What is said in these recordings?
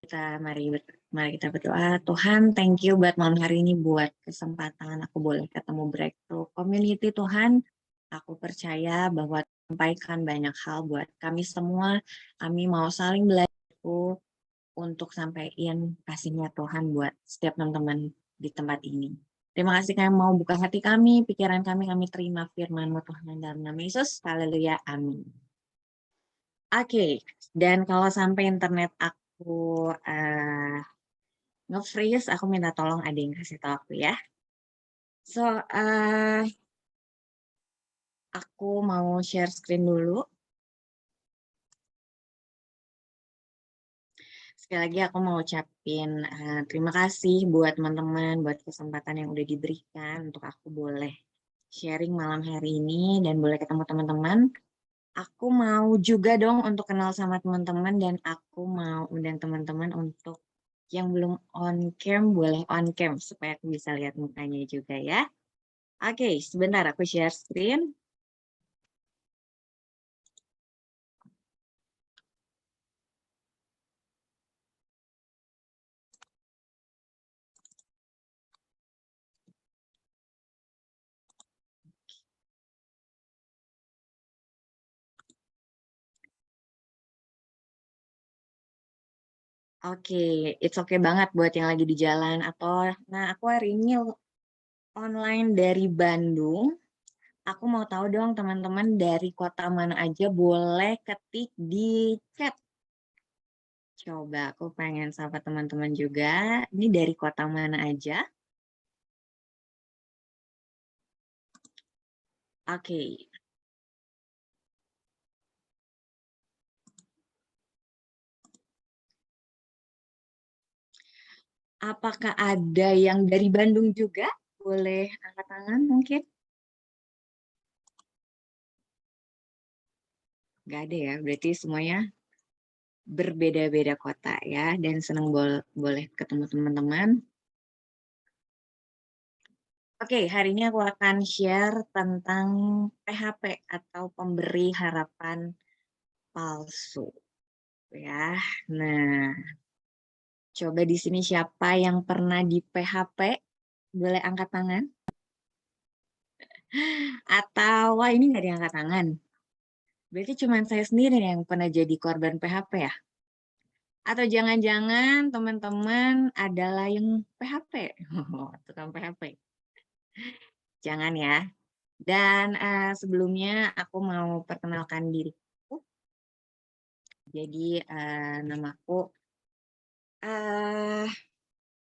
Mari kita berdoa. Tuhan, thank you buat malam hari ini, buat kesempatan aku boleh ketemu Breakthrough Community. Tuhan, aku percaya bahwa sampaikan banyak hal buat kami semua. Kami mau saling belajar untuk sampaikan kasihnya Tuhan buat setiap teman-teman di tempat ini. Terima kasih kami mau buka hati kami, pikiran kami terima firman-Mu Tuhan dalam nama Yesus. Haleluya, amin. Oke, dan kalau sampai internet aku nge-freeze, aku minta tolong ada yang kasih tahu aku ya. So, aku mau share screen dulu. Sekali lagi aku mau ucapin terima kasih buat teman-teman, buat kesempatan yang udah diberikan untuk aku boleh sharing malam hari ini dan boleh ketemu teman-teman. Aku mau juga dong untuk kenal sama teman-teman dan aku mau undang teman-teman untuk yang belum on cam boleh on cam supaya aku bisa lihat mukanya juga ya. Oke, sebentar aku share screen. Oke, it's okay banget buat yang lagi di jalan atau aku hari ini online dari Bandung. Aku mau tahu dong teman-teman dari kota mana aja boleh ketik di chat. Coba aku pengen sapa teman-teman juga. Ini dari kota mana aja? Oke. Apakah ada yang dari Bandung juga? Boleh angkat tangan mungkin? Nggak ada ya, berarti semuanya berbeda-beda kota ya. Dan senang boleh ketemu teman-teman. Oke, hari ini aku akan share tentang PHP atau pemberi harapan palsu. Ya, nah coba di sini siapa yang pernah di PHP? Boleh angkat tangan? Atau, wah ini nggak diangkat tangan. Berarti cuma saya sendiri yang pernah jadi korban PHP ya? Atau jangan-jangan teman-teman adalah yang PHP? Oh, tukang PHP. Jangan ya. Dan sebelumnya aku mau perkenalkan diriku. Jadi namaku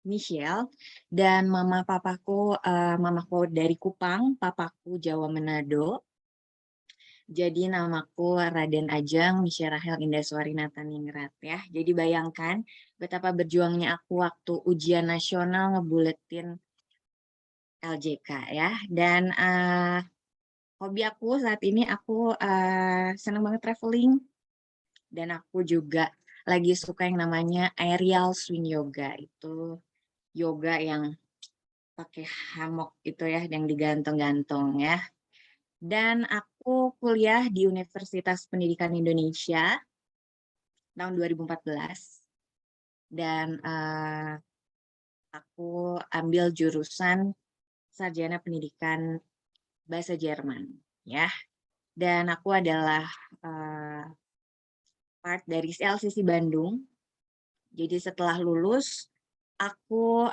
Michelle dan mamaku dari Kupang, papaku Jawa Manado. Jadi namaku Raden Ajeng Michelle Rahel Indaswari Nataningrat ya. Jadi bayangkan betapa berjuangnya aku waktu ujian nasional ngebuletin LJK ya. Dan hobi aku saat ini aku senang banget traveling dan aku juga lagi suka yang namanya aerial swing yoga. Itu yoga yang pakai hammock itu ya, yang digantung-gantung ya. Dan aku kuliah di Universitas Pendidikan Indonesia tahun 2014 dan aku ambil jurusan Sarjana Pendidikan Bahasa Jerman ya. Dan aku adalah part dari LCC Bandung. Jadi setelah lulus aku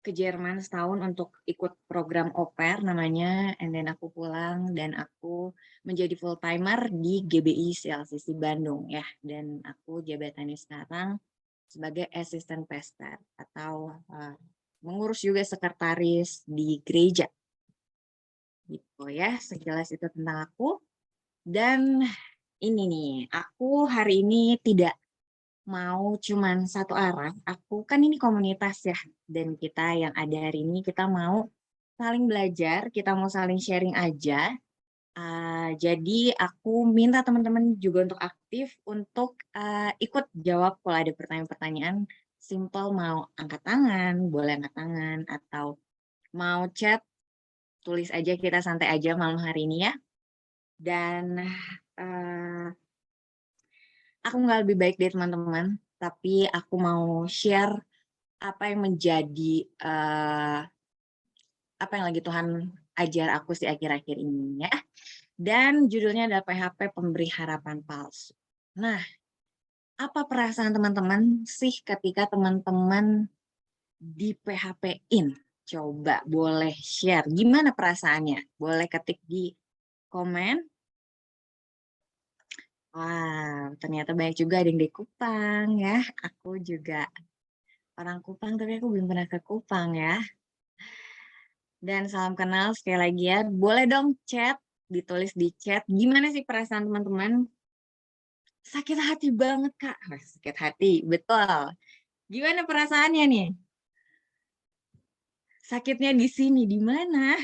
ke Jerman setahun untuk ikut program au pair namanya, and then aku pulang dan aku menjadi full timer di GBI CLCC Bandung ya, dan aku jabatannya sekarang sebagai assistant pastor atau mengurus juga sekretaris di gereja gitu ya. Sekilas itu tentang aku. Dan ini nih, aku hari ini tidak mau cuman satu arah. Aku kan ini komunitas ya, dan kita yang ada hari ini kita mau saling belajar, kita mau saling sharing aja. Jadi aku minta teman-teman juga untuk aktif untuk ikut jawab kalau ada pertanyaan-pertanyaan. Simple mau angkat tangan, boleh angkat tangan, atau mau chat, tulis aja, kita santai aja malam hari ini ya. Dan aku nggak lebih baik dari teman-teman, tapi aku mau share apa yang menjadi apa yang lagi Tuhan ajar aku sih akhir-akhir ini ya. Dan judulnya adalah PHP Pemberi Harapan Palsu. Nah, apa perasaan teman-teman sih ketika teman-teman di PHP-in? Coba boleh share. Gimana perasaannya? Boleh ketik di komen. Wah, ternyata banyak juga ada yang di Kupang ya. Aku juga orang Kupang, tapi aku belum pernah ke Kupang ya. Dan salam kenal sekali lagi ya. Boleh dong chat, ditulis di chat. Gimana sih perasaan teman-teman? Sakit hati banget, Kak. Wah, sakit hati, betul. Gimana perasaannya nih? Sakitnya di sini, di mana?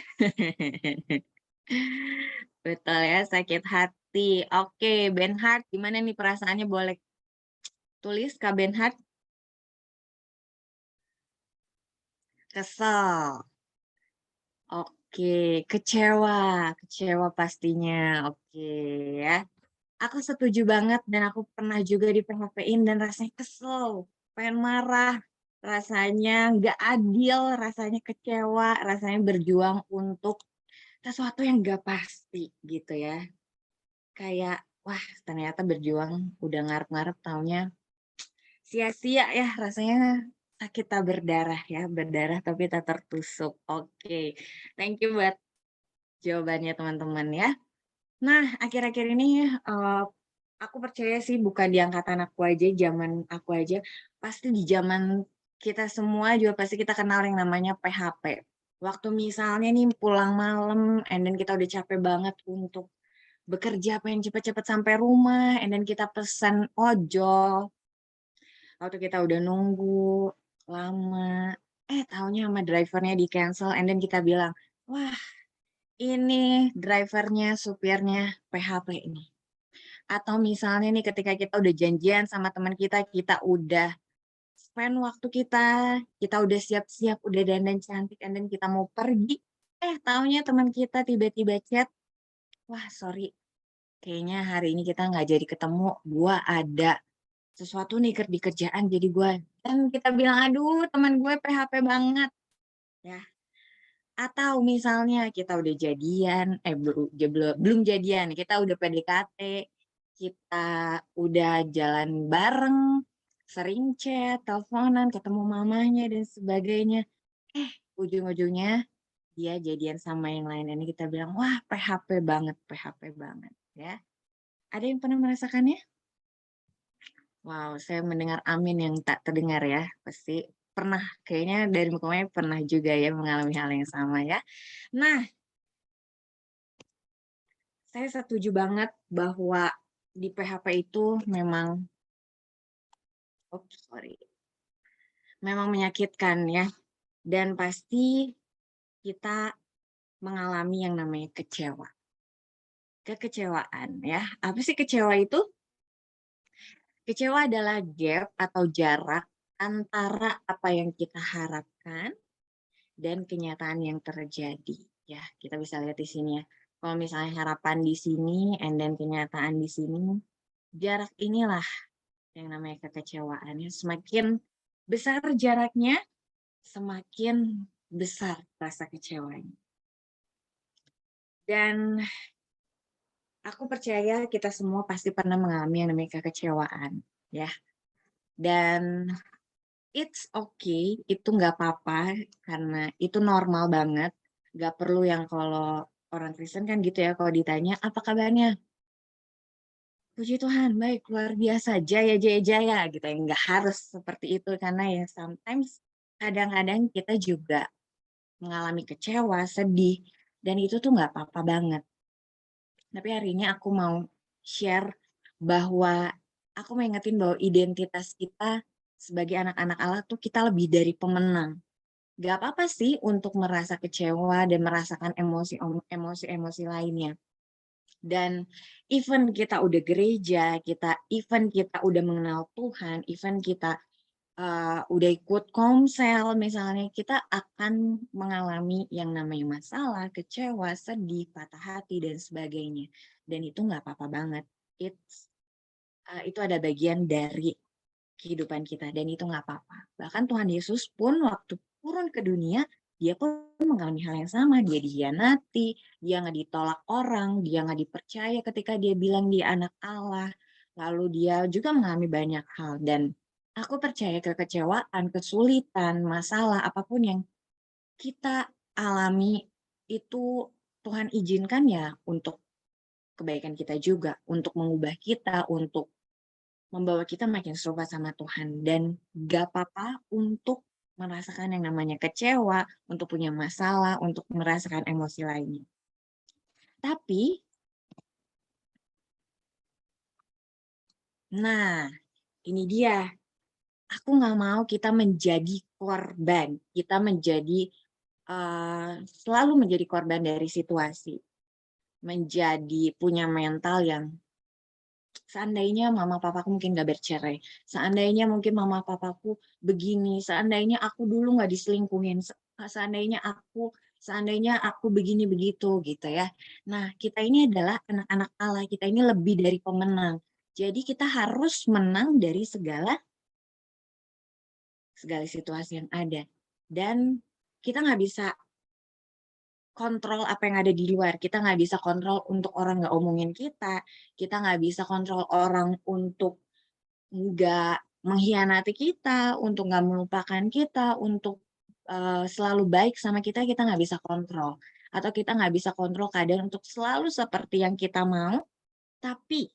Betul ya, sakit hati. Oke, Benhard, gimana nih perasaannya? Boleh tulis, Kak Benhard. Kesel. Oke, kecewa. Kecewa pastinya. Oke ya. Aku setuju banget dan aku pernah juga di PHP-in dan rasanya kesel, pengen marah, rasanya nggak adil, rasanya kecewa, rasanya berjuang untuk sesuatu yang nggak pasti gitu ya. Kayak, wah ternyata berjuang udah ngarep-ngarep taunya sia-sia ya, rasanya sakit tak berdarah ya, berdarah tapi tak tertusuk. Oke, thank you buat jawabannya teman-teman ya. Nah, akhir-akhir ini aku percaya sih bukan di angkatan aku aja, zaman aku aja, pasti di zaman kita semua juga pasti kita kenal yang namanya PHP. Waktu misalnya nih pulang malam, and then kita udah capek banget untuk bekerja, pengen cepet-cepet sampai rumah, and then kita pesan ojol. Waktu kita udah nunggu lama, taunya sama drivernya di cancel, and then kita bilang, wah ini drivernya, supirnya PHP ini. Atau misalnya nih ketika kita udah janjian sama teman kita udah spend waktu kita udah siap-siap, udah dandan cantik, and then kita mau pergi. Taunya teman kita tiba-tiba chat, wah sorry, kayaknya hari ini kita nggak jadi ketemu, gua ada sesuatu nih di kerjaan jadi gua. Dan kita bilang, aduh teman gue PHP banget. Ya, atau misalnya kita udah jadian, belum jadian, kita udah PDKT, kita udah jalan bareng, sering chat, teleponan, ketemu mamanya dan sebagainya. Ujung-ujungnya dia jadian sama yang lain. Ini kita bilang, wah PHP banget ya. Ada yang pernah merasakannya? Wow, saya mendengar amin yang tak terdengar ya. Pasti pernah, kayaknya dari mukamnya pernah juga ya mengalami hal yang sama ya. Nah, saya setuju banget bahwa di PHP itu sorry, memang menyakitkan ya. Dan pasti kita mengalami yang namanya kecewa. Kekecewaan ya. Apa sih kecewa itu? Kecewa adalah gap atau jarak antara apa yang kita harapkan dan kenyataan yang terjadi. Ya, kita bisa lihat di sini ya. Kalau misalnya harapan di sini, and then kenyataan di sini, jarak inilah yang namanya kekecewaan. Semakin besar jaraknya, semakin besar rasa kecewanya. Dan aku percaya kita semua pasti pernah mengalami yang namanya kekecewaan, ya. Dan it's okay, itu nggak apa-apa, karena itu normal banget. Nggak perlu yang kalau orang Kristen kan gitu ya, kalau ditanya, apa kabarnya? Puji Tuhan, baik, luar biasa, jaya, jaya, jaya, gitu ya. Nggak harus seperti itu, karena ya sometimes, kadang-kadang kita juga mengalami kecewa, sedih, dan itu tuh nggak apa-apa banget. Tapi hari ini aku mau share bahwa aku mau ingetin bahwa identitas kita sebagai anak-anak Allah tuh kita lebih dari pemenang. Gak apa-apa sih untuk merasa kecewa dan merasakan emosi-emosi lainnya. Dan even kita udah gereja, even kita udah mengenal Tuhan, even kita udah ikut komsel misalnya, kita akan mengalami yang namanya masalah, kecewa, sedih, patah hati, dan sebagainya. Dan itu nggak apa-apa banget. It's itu ada bagian dari kehidupan kita dan itu nggak apa-apa. Bahkan Tuhan Yesus pun waktu turun ke dunia, dia pun mengalami hal yang sama. Dia dihianati, dia nggak ditolak orang, dia nggak dipercaya ketika dia bilang dia anak Allah. Lalu dia juga mengalami banyak hal dan aku percaya kekecewaan, kesulitan, masalah apapun yang kita alami itu Tuhan izinkan ya untuk kebaikan kita juga, untuk mengubah kita, untuk membawa kita makin serupa sama Tuhan. Dan gak apa-apa untuk merasakan yang namanya kecewa, untuk punya masalah, untuk merasakan emosi lainnya. Tapi, nah ini dia. Aku gak mau kita menjadi korban. Kita selalu menjadi korban dari situasi. Menjadi punya mental yang seandainya mama papaku mungkin gak bercerai, seandainya mungkin mama papaku begini, seandainya aku dulu gak diselingkuhin, seandainya aku begini begitu gitu ya. Nah, kita ini adalah anak-anak Allah, kita ini lebih dari pemenang. Jadi kita harus menang dari segala situasi yang ada. Dan kita nggak bisa kontrol apa yang ada di luar. Kita nggak bisa kontrol untuk orang nggak omongin kita nggak bisa kontrol orang untuk nggak mengkhianati kita, untuk nggak melupakan kita, untuk selalu baik sama kita nggak bisa kontrol. Atau kita nggak bisa kontrol keadaan untuk selalu seperti yang kita mau, tapi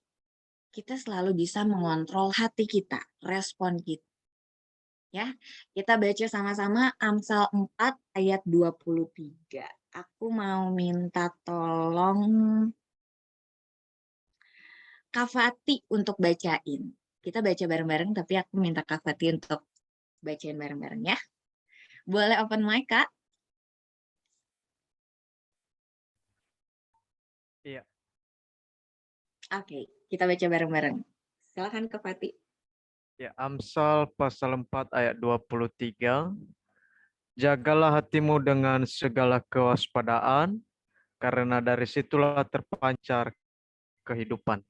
kita selalu bisa mengontrol hati kita, respon kita. Ya, kita baca sama-sama Amsal 4 ayat 23. Aku mau minta tolong Kak Fati untuk bacain. Kita baca bareng-bareng, tapi aku minta Kak Fati untuk bacain bareng-bareng ya. Boleh open mic, Kak? Iya. Oke, kita baca bareng-bareng. Silakan Kak Fati. Ya, Amsal pasal 4 ayat 23. Jagalah hatimu dengan segala kewaspadaan, karena dari situlah terpancar kehidupan.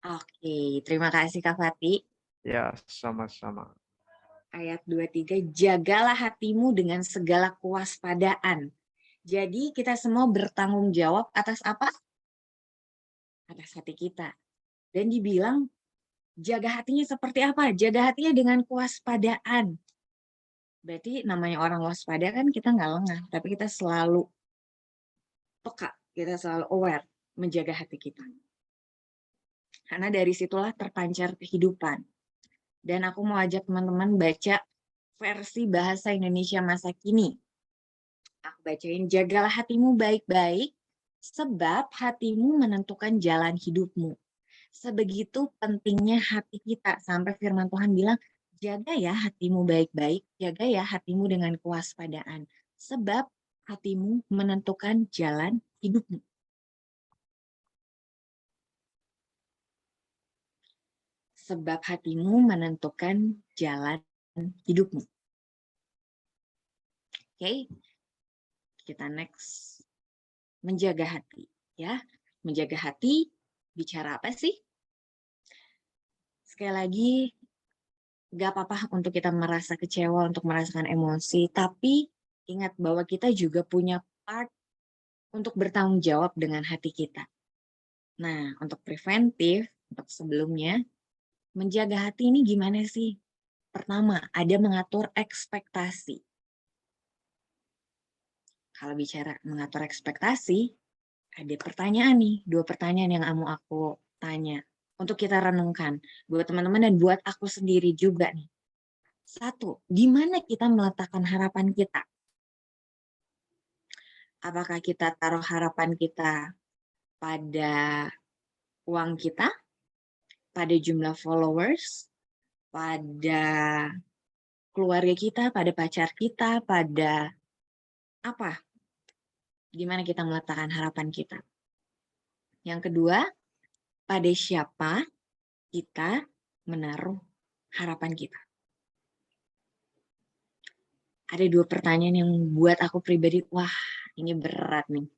Oke, terima kasih Kak Fati. Ya, sama-sama. Ayat 23, jagalah hatimu dengan segala kewaspadaan. Jadi kita semua bertanggung jawab atas apa? Atas hati kita. Dan dibilang, jaga hatinya seperti apa? Jaga hatinya dengan kewaspadaan. Berarti namanya orang waspada kan kita nggak lengah, tapi kita selalu peka, kita selalu aware, menjaga hati kita. Karena dari situlah terpancar kehidupan. Dan aku mau ajak teman-teman baca versi bahasa Indonesia masa kini. Aku bacain, jagalah hatimu baik-baik, sebab hatimu menentukan jalan hidupmu. Sebegitu pentingnya hati kita, sampai firman Tuhan bilang, jaga ya hatimu baik-baik, jaga ya hatimu dengan kewaspadaan. Sebab hatimu menentukan jalan hidupmu. Sebab hatimu menentukan jalan hidupmu. Oke, kita next. Menjaga hati. Ya, menjaga hati, bicara apa sih? Sekali lagi, gak apa-apa untuk kita merasa kecewa, untuk merasakan emosi, tapi ingat bahwa kita juga punya part untuk bertanggung jawab dengan hati kita. Nah, untuk preventif, untuk sebelumnya, menjaga hati ini gimana sih? Pertama, ada mengatur ekspektasi. Kalau bicara mengatur ekspektasi, ada pertanyaan nih, 2 pertanyaan yang mau aku tanya. Untuk kita renungkan, buat teman-teman dan buat aku sendiri juga nih. 1, di mana kita meletakkan harapan kita? Apakah kita taruh harapan kita pada uang kita, pada jumlah followers, pada keluarga kita, pada pacar kita, pada apa? Gimana kita meletakkan harapan kita? Yang kedua, pada siapa kita menaruh harapan kita? Ada 2 pertanyaan yang buat aku pribadi, wah ini berat nih.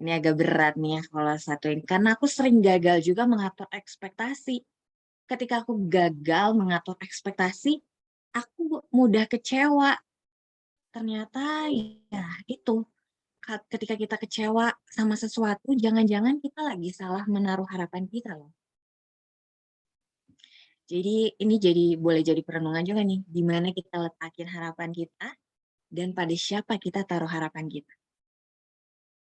Ini agak berat nih ya kalau satu ini. Karena aku sering gagal juga mengatur ekspektasi. ketika aku gagal mengatur ekspektasi, aku mudah kecewa. Ternyata ya itu, ketika kita kecewa sama sesuatu, jangan-jangan kita lagi salah menaruh harapan kita loh. Jadi ini boleh jadi perenungan juga nih, di mana kita letakin harapan kita dan pada siapa kita taruh harapan kita.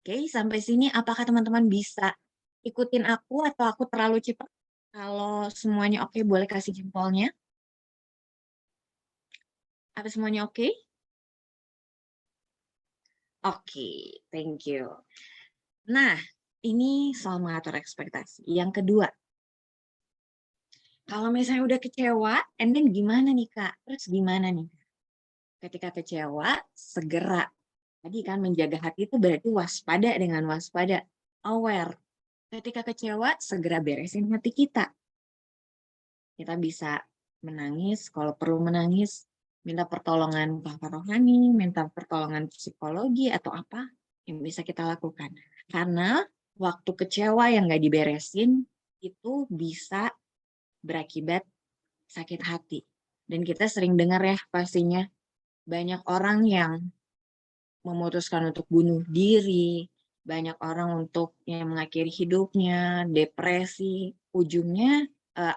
Oke, sampai sini apakah teman-teman bisa ikutin aku atau aku terlalu cepat? Kalau semuanya oke, boleh kasih jempolnya. Apa semuanya oke? Oke, thank you. Nah, ini soal mengatur ekspektasi. Yang kedua, kalau misalnya udah kecewa, and then gimana nih Kak? Terus gimana nih? Ketika kecewa, segera. Tadi kan menjaga hati itu berarti waspada dengan waspada. Aware. Ketika kecewa, segera beresin hati kita. Kita bisa menangis, kalau perlu menangis, minta pertolongan kakak rohani, minta pertolongan psikologi atau apa yang bisa kita lakukan. Karena waktu kecewa yang nggak diberesin, itu bisa berakibat sakit hati. Dan kita sering dengar ya pastinya, banyak orang yang memutuskan untuk bunuh diri, banyak orang untuk yang mengakhiri hidupnya, depresi, ujungnya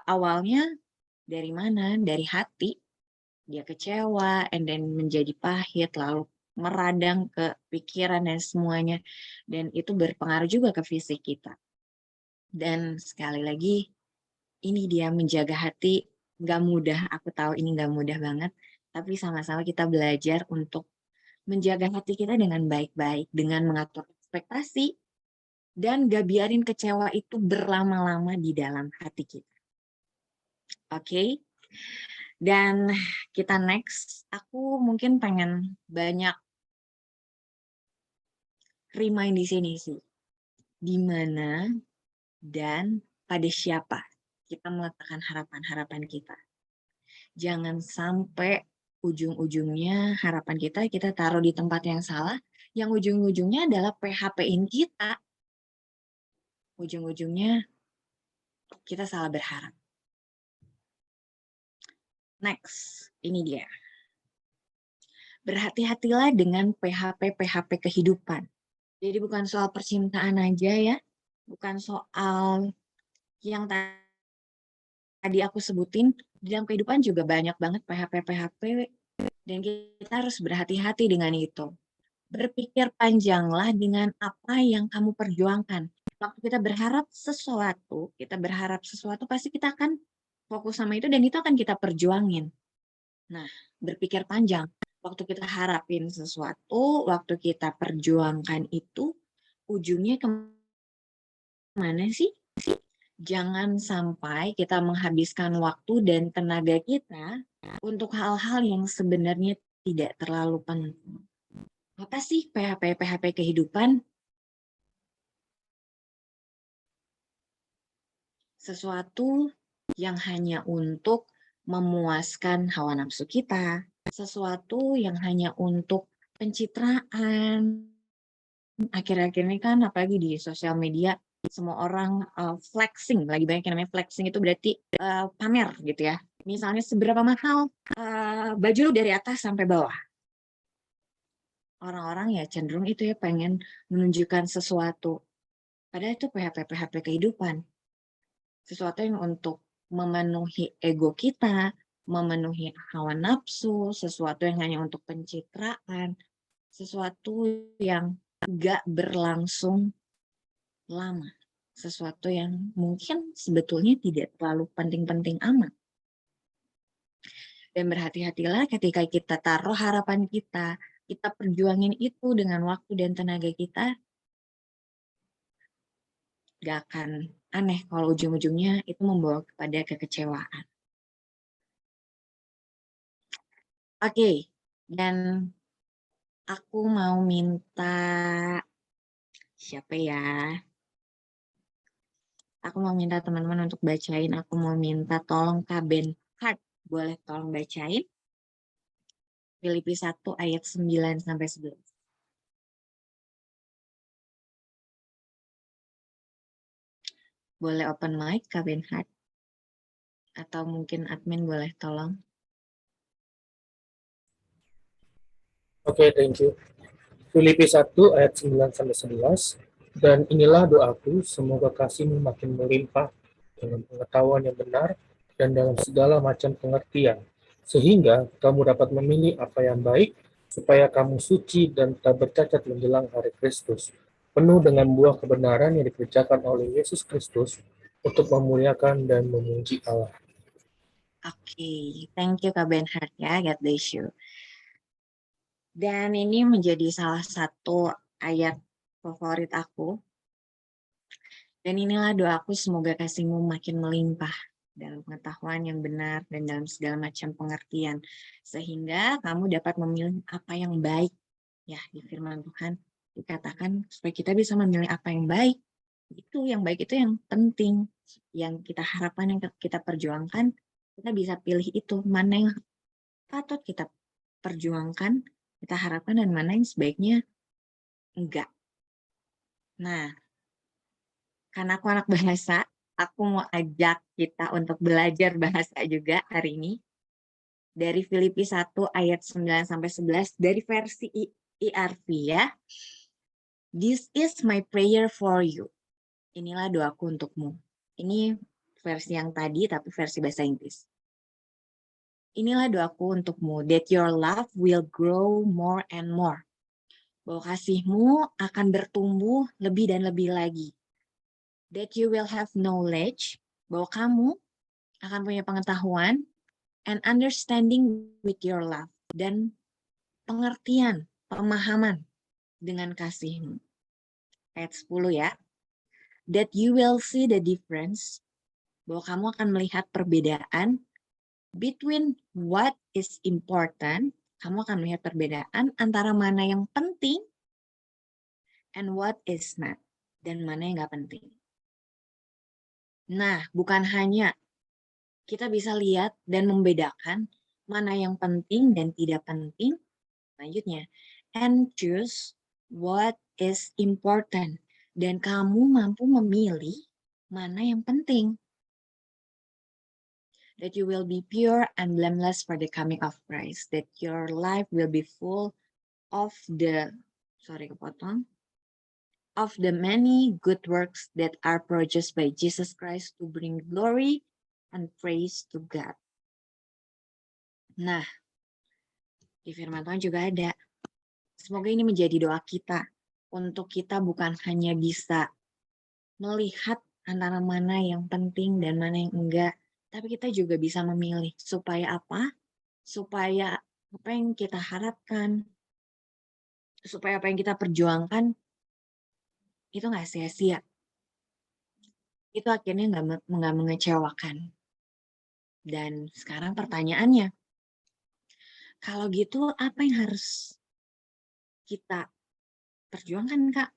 awalnya dari mana? Dari hati. Dia kecewa, and then menjadi pahit, lalu meradang ke pikiran dan semuanya. Dan itu berpengaruh juga ke fisik kita. Dan sekali lagi, ini dia menjaga hati, nggak mudah. Aku tahu ini nggak mudah banget, tapi sama-sama kita belajar untuk menjaga hati kita dengan baik-baik, dengan mengatur ekspektasi, dan gak biarin kecewa itu berlama-lama di dalam hati kita. Oke? Dan kita next, aku mungkin pengen banyak remind di sini sih. Di mana dan pada siapa kita meletakkan harapan-harapan kita. Jangan sampai ujung-ujungnya harapan kita taruh di tempat yang salah, yang ujung-ujungnya adalah PHP-in kita. Ujung-ujungnya kita salah berharap. Next, ini dia. Berhati-hatilah dengan PHP kehidupan. Jadi bukan soal percintaan aja ya, bukan soal yang tadi aku sebutin, di dalam kehidupan juga banyak banget PHP, dan kita harus berhati-hati dengan itu. Berpikir panjanglah dengan apa yang kamu perjuangkan. Waktu kita berharap sesuatu, pasti kita akan fokus sama itu dan itu akan kita perjuangin. Nah, berpikir panjang. Waktu kita harapin sesuatu, waktu kita perjuangkan itu, ujungnya kemana sih? Jangan sampai kita menghabiskan waktu dan tenaga kita untuk hal-hal yang sebenarnya tidak terlalu penting. Apa sih PHP kehidupan? Sesuatu yang hanya untuk memuaskan hawa nafsu kita, sesuatu yang hanya untuk pencitraan. Akhir-akhir ini kan apalagi di sosial media, semua orang flexing, lagi banyak yang namanya flexing, itu berarti pamer gitu ya. Misalnya seberapa mahal baju lu dari atas sampai bawah. Orang-orang ya cenderung itu ya pengen menunjukkan sesuatu. Padahal itu PHP kehidupan. Sesuatu yang untuk memenuhi ego kita, memenuhi hawa nafsu, sesuatu yang hanya untuk pencitraan, sesuatu yang gak berlangsung lama, sesuatu yang mungkin sebetulnya tidak terlalu penting-penting amat. Dan berhati-hatilah ketika kita taruh harapan kita perjuangin itu dengan waktu dan tenaga kita, gak akan aneh kalau ujung-ujungnya itu membawa kepada kekecewaan. Oke, dan aku mau minta siapa ya? Aku mau minta teman-teman untuk bacain. Aku mau minta tolong Kak Ben Hart. Boleh tolong bacain? Filipi 1 ayat 9 sampai 11. Boleh open mic Kak Ben Hart? Atau mungkin admin boleh tolong. Oke, thank you. Filipi 1 ayat 9-11. Dan inilah doaku, semoga kasihmu makin melimpah dengan pengetahuan yang benar dan dalam segala macam pengertian, sehingga kamu dapat memilih apa yang baik, supaya kamu suci dan tak bercacat menjelang hari Kristus, penuh dengan buah kebenaran yang dikerjakan oleh Yesus Kristus untuk memuliakan dan memuji Allah. Oke, thank you Kak Benhard ya, God bless you. Dan ini menjadi salah satu ayat favorit aku. Dan inilah doaku, semoga kasihmu makin melimpah dalam pengetahuan yang benar dan dalam segala macam pengertian. Sehingga kamu dapat memilih apa yang baik. Ya, di firman Tuhan dikatakan supaya kita bisa memilih apa yang baik. Itu yang baik, itu yang penting. Yang kita harapkan, yang kita perjuangkan, kita bisa pilih itu. Mana yang patut kita perjuangkan, kita harapkan, dan mana yang sebaiknya enggak. Nah, karena aku anak bahasa, aku mau ajak kita untuk belajar bahasa juga hari ini. Dari Filipi 1 ayat 9-11 dari versi ERV ya. This is my prayer for you. Inilah doaku untukmu. Ini versi yang tadi tapi versi bahasa Inggris. Inilah doaku untukmu, that your love will grow more and more. Bahwa kasihmu akan bertumbuh lebih dan lebih lagi. That you will have knowledge, bahwa kamu akan punya pengetahuan, and understanding with your love, dan pengertian, pemahaman dengan kasihmu. Ayat 10 ya. That you will see the difference, bahwa kamu akan melihat perbedaan between what is important, kamu akan melihat perbedaan antara mana yang penting and what is not, dan mana yang nggak penting. Nah, bukan hanya kita bisa lihat dan membedakan mana yang penting dan tidak penting, selanjutnya, and choose what is important, dan kamu mampu memilih mana yang penting. That you will be pure and blameless for the coming of Christ, that your life will be full of the, of the many good works that are produced by Jesus Christ to bring glory and praise to God. Nah, di firman Tuhan juga ada. Semoga ini menjadi doa kita, untuk kita bukan hanya bisa melihat antara mana yang penting dan mana yang enggak, tapi kita juga bisa memilih. Supaya apa? Supaya apa yang kita harapkan, supaya apa yang kita perjuangkan, itu nggak sia-sia. Itu akhirnya nggak mengecewakan. Dan sekarang pertanyaannya, kalau gitu apa yang harus kita perjuangkan, Kak?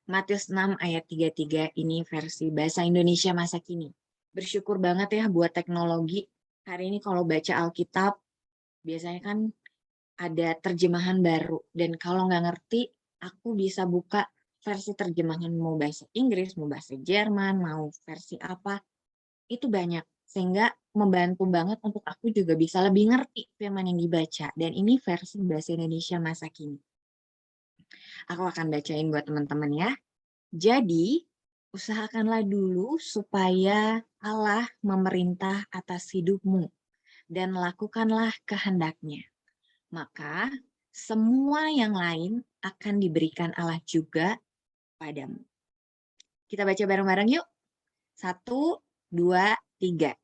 Matius 6 ayat 33 ini versi bahasa Indonesia masa kini. Bersyukur banget ya buat teknologi. Hari ini kalau baca Alkitab, biasanya kan ada terjemahan baru. Dan kalau nggak ngerti, aku bisa buka versi terjemahan, mau bahasa Inggris, mau bahasa Jerman, mau versi apa. Itu banyak. Sehingga membantu banget untuk aku juga bisa lebih ngerti firman yang dibaca. Dan ini versi bahasa Indonesia masa kini. Aku akan bacain buat teman-teman ya. Jadi, usahakanlah dulu supaya Allah memerintah atas hidupmu dan lakukanlah kehendak-Nya. Maka semua yang lain akan diberikan Allah juga padamu. Kita baca bareng-bareng yuk. 1, 2, 3.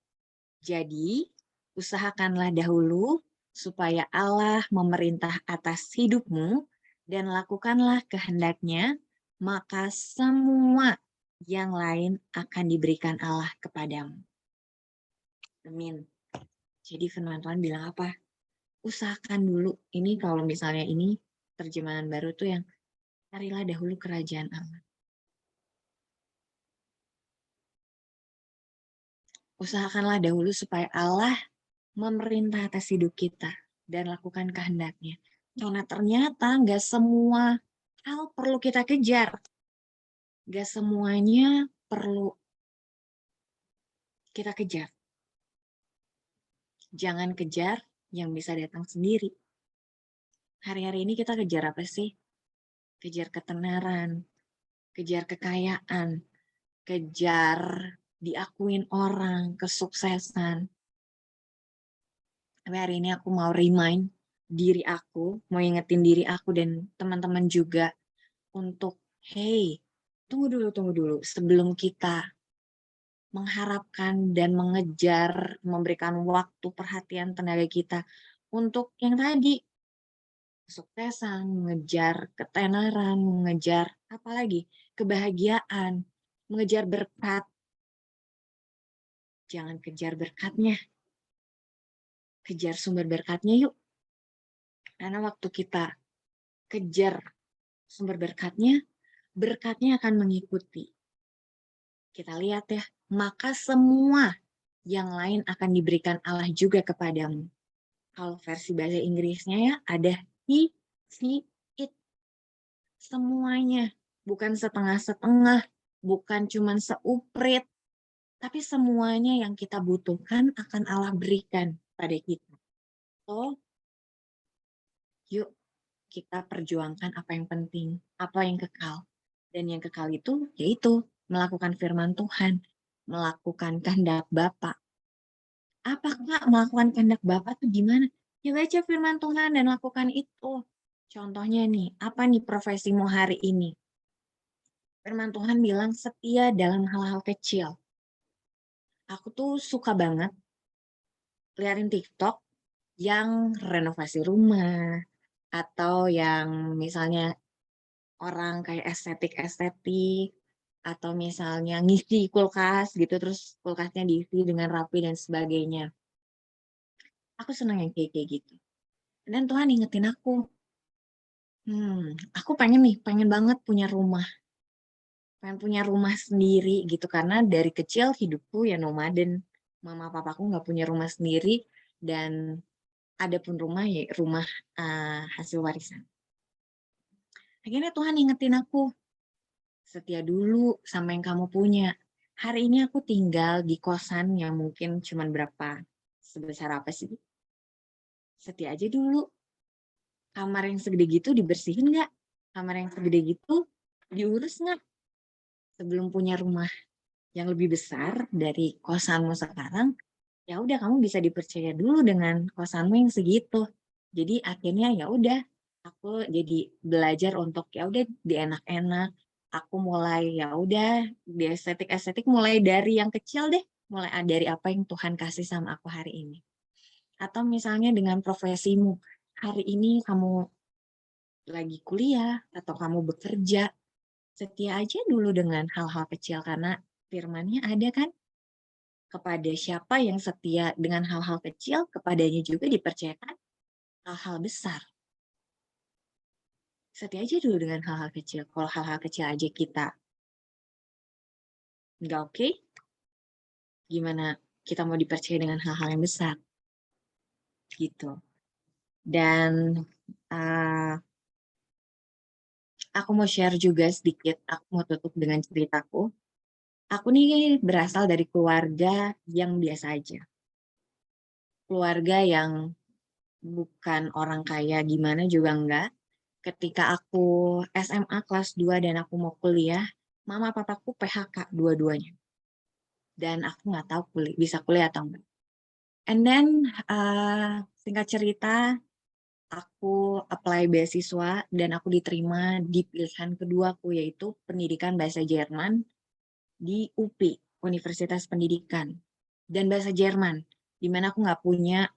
Jadi, usahakanlah dahulu supaya Allah memerintah atas hidupmu dan lakukanlah kehendak-Nya, maka semua yang lain akan diberikan Allah kepadamu. Amin. Jadi firman Tuhan bilang apa? Usahakan dulu. Ini kalau misalnya ini terjemahan baru tuh yang carilah dahulu kerajaan Allah. Usahakanlah dahulu supaya Allah memerintah atas hidup kita dan lakukan kehendak-Nya. Karena ternyata nggak semua hal perlu kita kejar. Nggak semuanya perlu kita kejar. Jangan kejar yang bisa datang sendiri. Hari-hari ini kita kejar apa sih? Kejar ketenaran, kejar kekayaan, kejar diakuin orang, kesuksesan. Tapi hari ini aku mau remind diri aku, mau ingetin diri aku dan teman-teman juga untuk, hey, tunggu dulu. Sebelum kita mengharapkan dan mengejar, memberikan waktu, perhatian, tenaga kita untuk yang tadi, kesuksesan, mengejar ketenaran, mengejar apalagi kebahagiaan, mengejar berkat. Jangan kejar berkatnya, kejar sumber berkatnya yuk. Karena waktu kita kejar sumber berkatnya akan mengikuti. Kita lihat ya, maka semua yang lain akan diberikan Allah juga kepadamu. Kalau versi bahasa Inggrisnya ya, ada he, she, it. Semuanya, bukan setengah-setengah, bukan cuma seuprit, tapi semuanya yang kita butuhkan akan Allah berikan pada kita. So, yuk kita perjuangkan apa yang penting, apa yang kekal. Dan yang kekal itu, yaitu melakukan firman Tuhan, melakukan kehendak Bapa. Apa Kak, melakukan kehendak Bapa tuh gimana? Ya baca firman Tuhan dan lakukan itu. Contohnya nih, apa nih profesimu hari ini? Firman Tuhan bilang setia dalam hal-hal kecil. Aku tuh suka banget liatin TikTok yang renovasi rumah, atau yang misalnya orang kayak estetik, atau misalnya ngisi kulkas gitu, terus kulkasnya diisi dengan rapi dan sebagainya. Aku senang yang kayak gitu. Dan Tuhan ingetin aku pengen banget punya rumah. Pengen punya rumah sendiri gitu, karena dari kecil hidupku ya nomaden. Mama papaku nggak punya rumah sendiri, dan ada pun rumah ya rumah hasil warisan. Akhirnya Tuhan ingetin aku, setia dulu sama yang kamu punya. Hari ini aku tinggal di kosan yang mungkin cuman berapa, sebesar apa sih? Setia aja dulu. Kamar yang segede gitu dibersihin nggak? Kamar yang segede gitu diurus nggak? Sebelum punya rumah yang lebih besar dari kosanmu sekarang, ya udah kamu bisa dipercaya dulu dengan kosanmu yang segitu. Jadi akhirnya ya udah, aku jadi belajar untuk ya udah di enak-enak. Aku mulai ya udah di estetik mulai dari yang kecil deh, mulai dari apa yang Tuhan kasih sama aku hari ini. Atau misalnya dengan profesimu, hari ini kamu lagi kuliah atau kamu bekerja, setia aja dulu dengan hal-hal kecil, karena firman-Nya ada kan, kepada siapa yang setia dengan hal-hal kecil, kepadanya juga dipercayakan hal-hal besar. Setia aja dulu dengan hal-hal kecil. Kalau hal-hal kecil aja kita nggak oke, gimana kita mau dipercaya dengan hal-hal yang besar? Gitu. Dan aku mau share juga sedikit, aku mau tutup dengan ceritaku. Aku nih berasal dari keluarga yang biasa aja. Keluarga yang bukan orang kaya gimana juga enggak. Ketika aku SMA kelas 2 dan aku mau kuliah, mama papaku PHK dua-duanya. Dan aku nggak tahu bisa kuliah atau enggak. And then, singkat cerita, aku apply beasiswa dan aku diterima di pilihan keduaku, yaitu pendidikan bahasa Jerman di UPI, Universitas Pendidikan. Dan bahasa Jerman, di mana aku nggak punya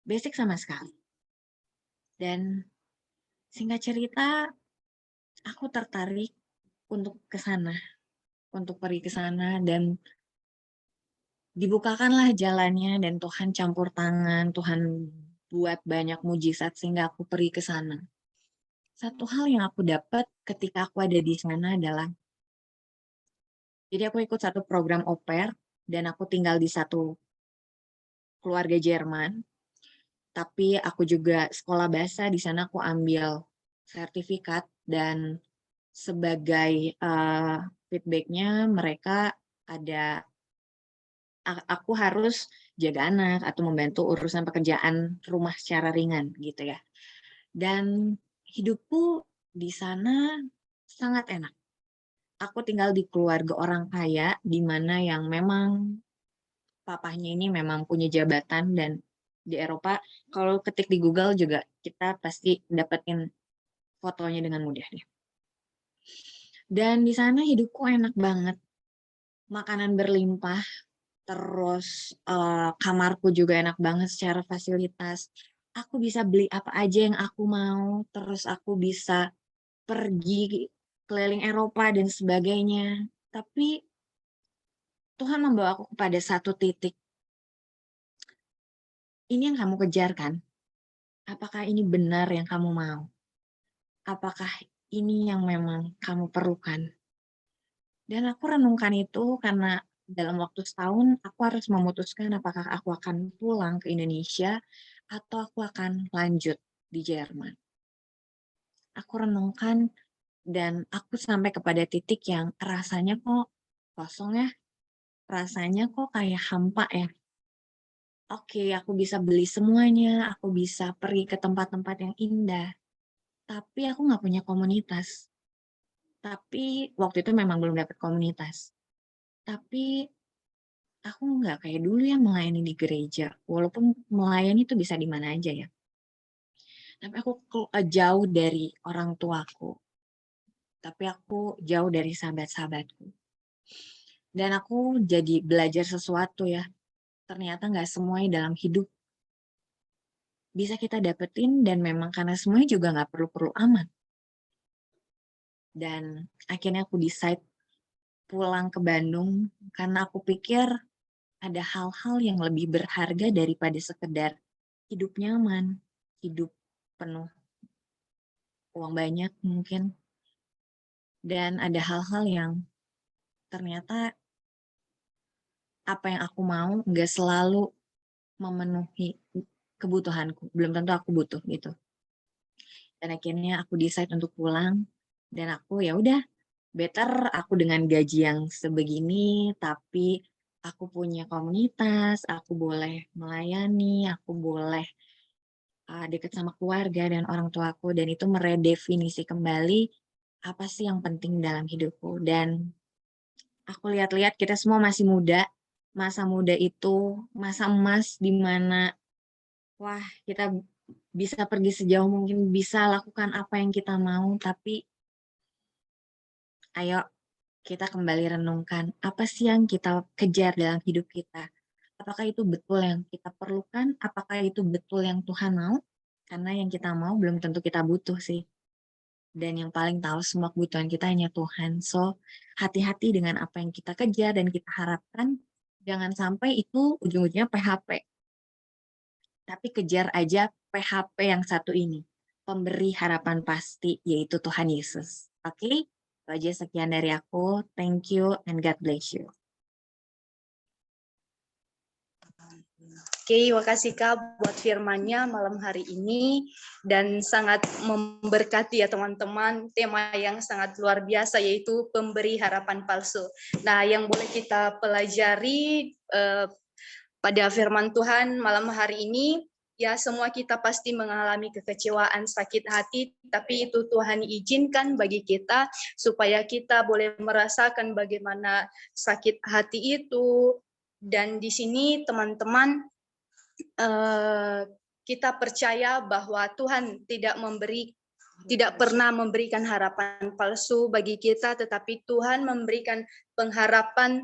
basic sama sekali. Dan singkat cerita, aku tertarik untuk ke sana, untuk pergi ke sana, dan dibukakanlah jalannya, dan Tuhan campur tangan, Tuhan buat banyak mujizat sehingga aku pergi ke sana. Satu hal yang aku dapat ketika aku ada di sana adalah, jadi aku ikut satu program au pair, dan aku tinggal di satu keluarga Jerman, tapi aku juga sekolah bahasa, di sana aku ambil sertifikat, dan sebagai feedback-nya mereka ada aku harus jaga anak atau membantu urusan pekerjaan rumah secara ringan gitu ya. Dan hidupku di sana sangat enak. Aku tinggal di keluarga orang kaya, di mana yang memang papahnya ini memang punya jabatan, dan di Eropa kalau ketik di Google juga kita pasti dapetin fotonya dengan mudah deh. Dan di sana hidupku enak banget, makanan berlimpah, terus kamarku juga enak banget secara fasilitas. Aku bisa beli apa aja yang aku mau, terus aku bisa pergi keliling Eropa dan sebagainya. Tapi Tuhan membawa aku kepada satu titik. Ini yang kamu kejar kan? Apakah ini benar yang kamu mau? Apakah ini yang memang kamu perlukan? Dan aku renungkan itu karena dalam waktu setahun aku harus memutuskan apakah aku akan pulang ke Indonesia atau aku akan lanjut di Jerman. Aku renungkan dan aku sampai kepada titik yang rasanya kok kosong ya, rasanya kok kayak hampa ya. Oke, aku bisa beli semuanya, aku bisa pergi ke tempat-tempat yang indah, tapi aku nggak punya komunitas. Tapi waktu itu memang belum dapat komunitas. Tapi aku nggak kayak dulu ya melayani di gereja, walaupun melayani itu bisa di mana aja ya. Tapi aku jauh dari orang tuaku, tapi aku jauh dari sahabat-sahabatku. Dan aku jadi belajar sesuatu ya, ternyata nggak semuanya dalam hidup bisa kita dapetin, dan memang karena semuanya juga nggak perlu-perlu amat. Dan akhirnya aku decide pulang ke Bandung karena aku pikir ada hal-hal yang lebih berharga daripada sekedar hidup nyaman, hidup penuh uang banyak mungkin. Dan ada hal-hal yang ternyata apa yang aku mau nggak selalu memenuhi kebutuhanku. Belum tentu aku butuh gitu. Dan akhirnya aku decide untuk pulang, dan aku ya udah, better aku dengan gaji yang sebegini tapi aku punya komunitas, aku boleh melayani, aku boleh dekat sama keluarga dan orang tuaku, dan itu meredefinisi kembali apa sih yang penting dalam hidupku. Dan aku lihat-lihat kita semua masih muda, masa muda itu masa emas di mana wah kita bisa pergi sejauh mungkin, bisa lakukan apa yang kita mau, tapi ayo kita kembali renungkan apa sih yang kita kejar dalam hidup kita. Apakah itu betul yang kita perlukan? Apakah itu betul yang Tuhan mau? Karena yang kita mau belum tentu kita butuh sih. Dan yang paling tahu semua kebutuhan kita hanya Tuhan. So, hati-hati dengan apa yang kita kejar dan kita harapkan. Jangan sampai itu ujung-ujungnya PHP. Tapi kejar aja PHP yang satu ini. Pemberi harapan pasti, yaitu Tuhan Yesus. Oke? Itu aja, sekian dari aku. Thank you and God bless you. Oke, makasih Kak buat firman-Nya malam hari ini, dan sangat memberkati ya teman-teman, tema yang sangat luar biasa yaitu pemberi harapan palsu. Nah, yang boleh kita pelajari pada firman Tuhan malam hari ini, ya semua kita pasti mengalami kekecewaan, sakit hati, tapi itu Tuhan izinkan bagi kita supaya kita boleh merasakan bagaimana sakit hati itu. Dan di sini teman-teman, kita percaya bahwa Tuhan tidak pernah memberikan harapan palsu bagi kita, tetapi Tuhan memberikan pengharapan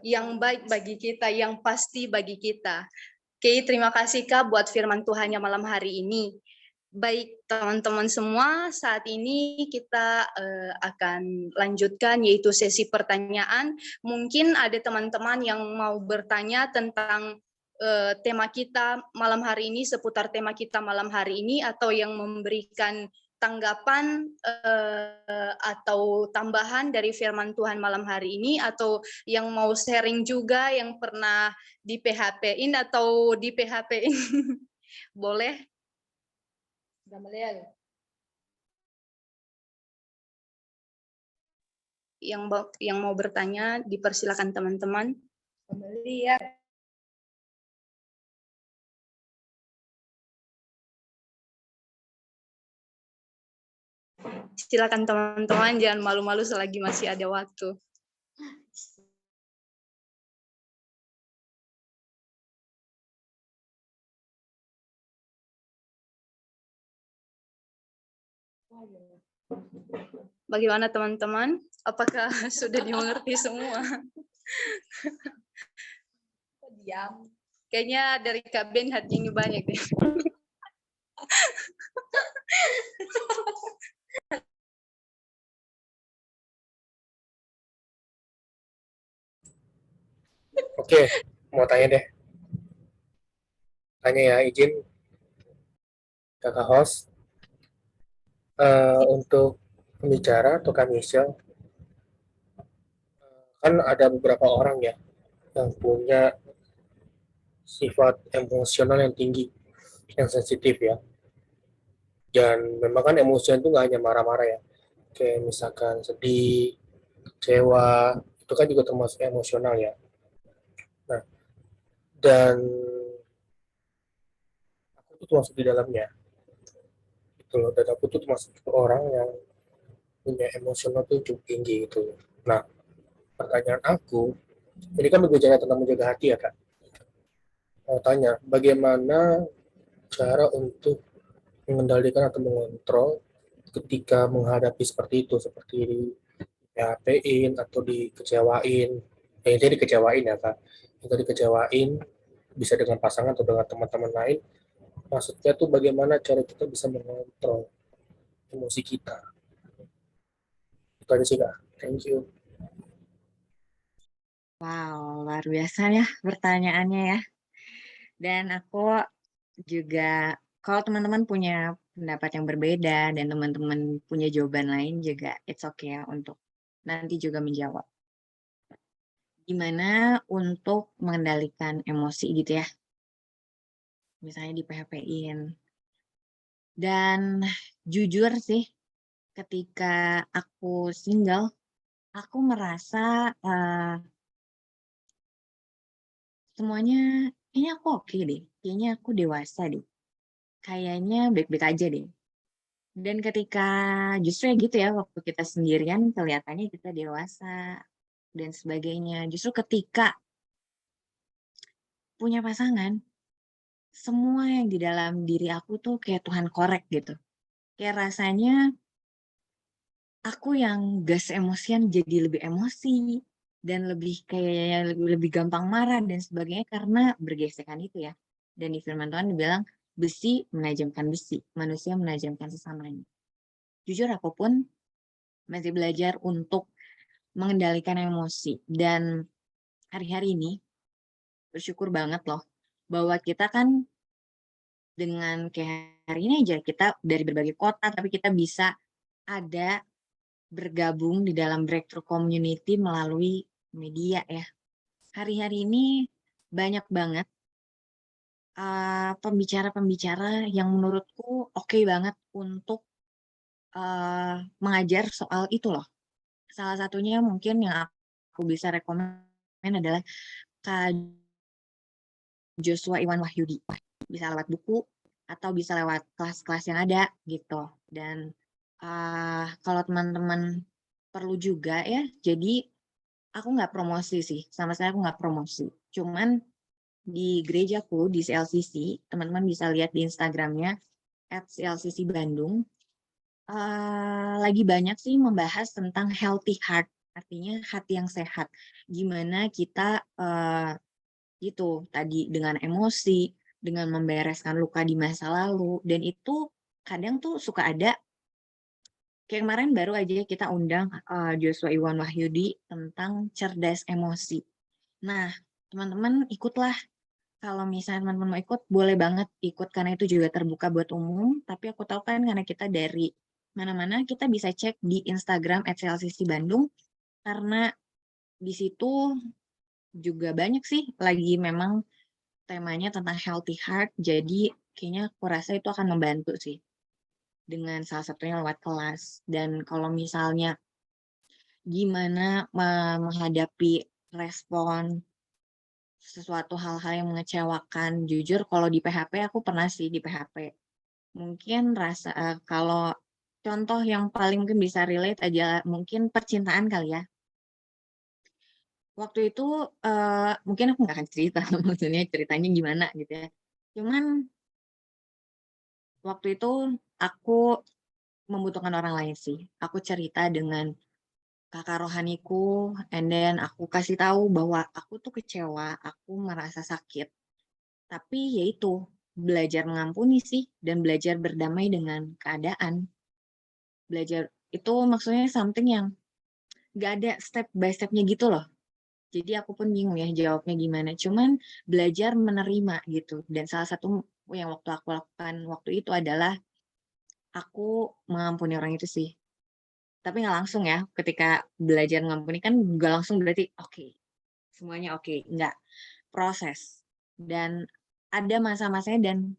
yang baik bagi kita, yang pasti bagi kita. Oke, terima kasih Kak buat firman Tuhannya malam hari ini. Baik teman-teman semua, saat ini kita akan lanjutkan yaitu sesi pertanyaan. Mungkin ada teman-teman yang mau bertanya tentang tema kita malam hari ini, seputar tema kita malam hari ini, atau yang memberikan tanggapan atau tambahan dari firman Tuhan malam hari ini, atau yang mau sharing juga yang pernah di PHP-in atau di PHP-in. Boleh? Yang mau bertanya, dipersilakan teman-teman. Amelia. Silakan teman-teman, jangan malu-malu selagi masih ada waktu. Bagaimana teman-teman? Apakah sudah dimengerti semua? Diam. Kayaknya dari Kak Ben hati ini banyak deh. Oke, mau tanya deh. Tanya ya, izin kakak host. Untuk pembicara atau Kak Michelle, kan ada beberapa orang ya yang punya sifat emosional yang tinggi, yang sensitif ya. Dan memang kan emosi itu nggak hanya marah-marah ya. Kayak misalkan sedih, kecewa, itu kan juga termasuk emosional ya. Nah, dan aku tuh termasuk di dalamnya. Gitu loh. Dan aku tuh termasuk orang yang punya emosional tuh cukup tinggi gitu. Nah, pertanyaan aku, ini kan berbicara tentang menjaga hati ya Kak. Mau tanya, bagaimana cara untuk mengendalikan atau mengontrol ketika menghadapi seperti itu, seperti di PHP-in atau dikecewain, itu dikecewain ya Kak, itu dikecewain, bisa dengan pasangan atau dengan teman-teman lain, maksudnya tuh bagaimana cara kita bisa mengontrol emosi kita, itu aja sih Kak, thank you. Wow, luar biasa ya pertanyaannya ya. Dan aku juga, kalau teman-teman punya pendapat yang berbeda dan teman-teman punya jawaban lain juga, it's okay ya untuk nanti juga menjawab. Gimana untuk mengendalikan emosi gitu ya, misalnya di PHP-in. Dan jujur sih, ketika aku single, aku merasa semuanya kayaknya aku oke deh, kayaknya aku dewasa deh, kayaknya baik-baik aja deh. Dan ketika justru ya gitu ya, waktu kita sendirian kelihatannya kita dewasa dan sebagainya. Justru ketika punya pasangan, semua yang di dalam diri aku tuh kayak Tuhan korek gitu. Kayak rasanya aku yang gas emosian jadi lebih emosi dan lebih kayak lebih gampang marah dan sebagainya karena bergesekan itu ya. Dan di firman Tuhan dibilang besi menajamkan besi, manusia menajamkan sesamanya. Jujur aku pun masih belajar untuk mengendalikan emosi. Dan hari-hari ini bersyukur banget loh bahwa kita kan dengan kayak hari ini aja kita dari berbagai kota tapi kita bisa ada bergabung di dalam breakthrough community melalui media ya. Hari-hari ini banyak banget pembicara-pembicara yang menurutku oke banget untuk mengajar soal itu loh. Salah satunya mungkin yang aku bisa rekomen adalah Kak Joshua Iwan Wahyudi. Bisa lewat buku atau bisa lewat kelas-kelas yang ada gitu. Dan kalau teman-teman perlu juga ya, jadi aku nggak promosi sih, sama saya aku nggak promosi. Cuman di gerejaku, di CLCC, teman-teman bisa lihat di Instagramnya @CLCC Bandung, lagi banyak sih membahas tentang healthy heart, artinya hati yang sehat. Gimana kita gitu tadi dengan emosi, dengan membereskan luka di masa lalu, dan itu kadang tuh suka ada kayak kemarin baru aja kita undang Joshua Iwan Wahyudi tentang cerdas emosi. Nah, teman-teman ikutlah. Kalau misalnya teman-teman mau ikut, boleh banget ikut karena itu juga terbuka buat umum. Tapi aku tahu kan karena kita dari mana-mana, kita bisa cek di Instagram @CLCC Bandung karena di situ juga banyak sih lagi memang temanya tentang healthy heart. Jadi kayaknya aku rasa itu akan membantu sih dengan salah satunya lewat kelas. Dan kalau misalnya gimana menghadapi respon sesuatu hal-hal yang mengecewakan. Jujur kalau di PHP aku pernah sih di PHP. Mungkin kalau contoh yang paling mungkin bisa relate aja mungkin percintaan kali ya. Waktu itu mungkin aku nggak akan cerita maksudnya ceritanya gimana gitu ya. Cuman waktu itu aku membutuhkan orang lain sih. Aku cerita dengan kakak rohaniku, and then aku kasih tahu bahwa aku tuh kecewa, aku merasa sakit. Tapi ya itu, belajar mengampuni sih dan belajar berdamai dengan keadaan. Belajar itu maksudnya something yang gak ada step by step-nya gitu loh. Jadi aku pun bingung ya jawabnya gimana. Cuman belajar menerima gitu. Dan salah satu yang waktu aku lakukan waktu itu adalah aku mengampuni orang itu sih. Tapi nggak langsung ya. Ketika belajar mengampuni kan nggak langsung berarti oke, semuanya oke. Nggak, proses. Dan ada masa-masanya dan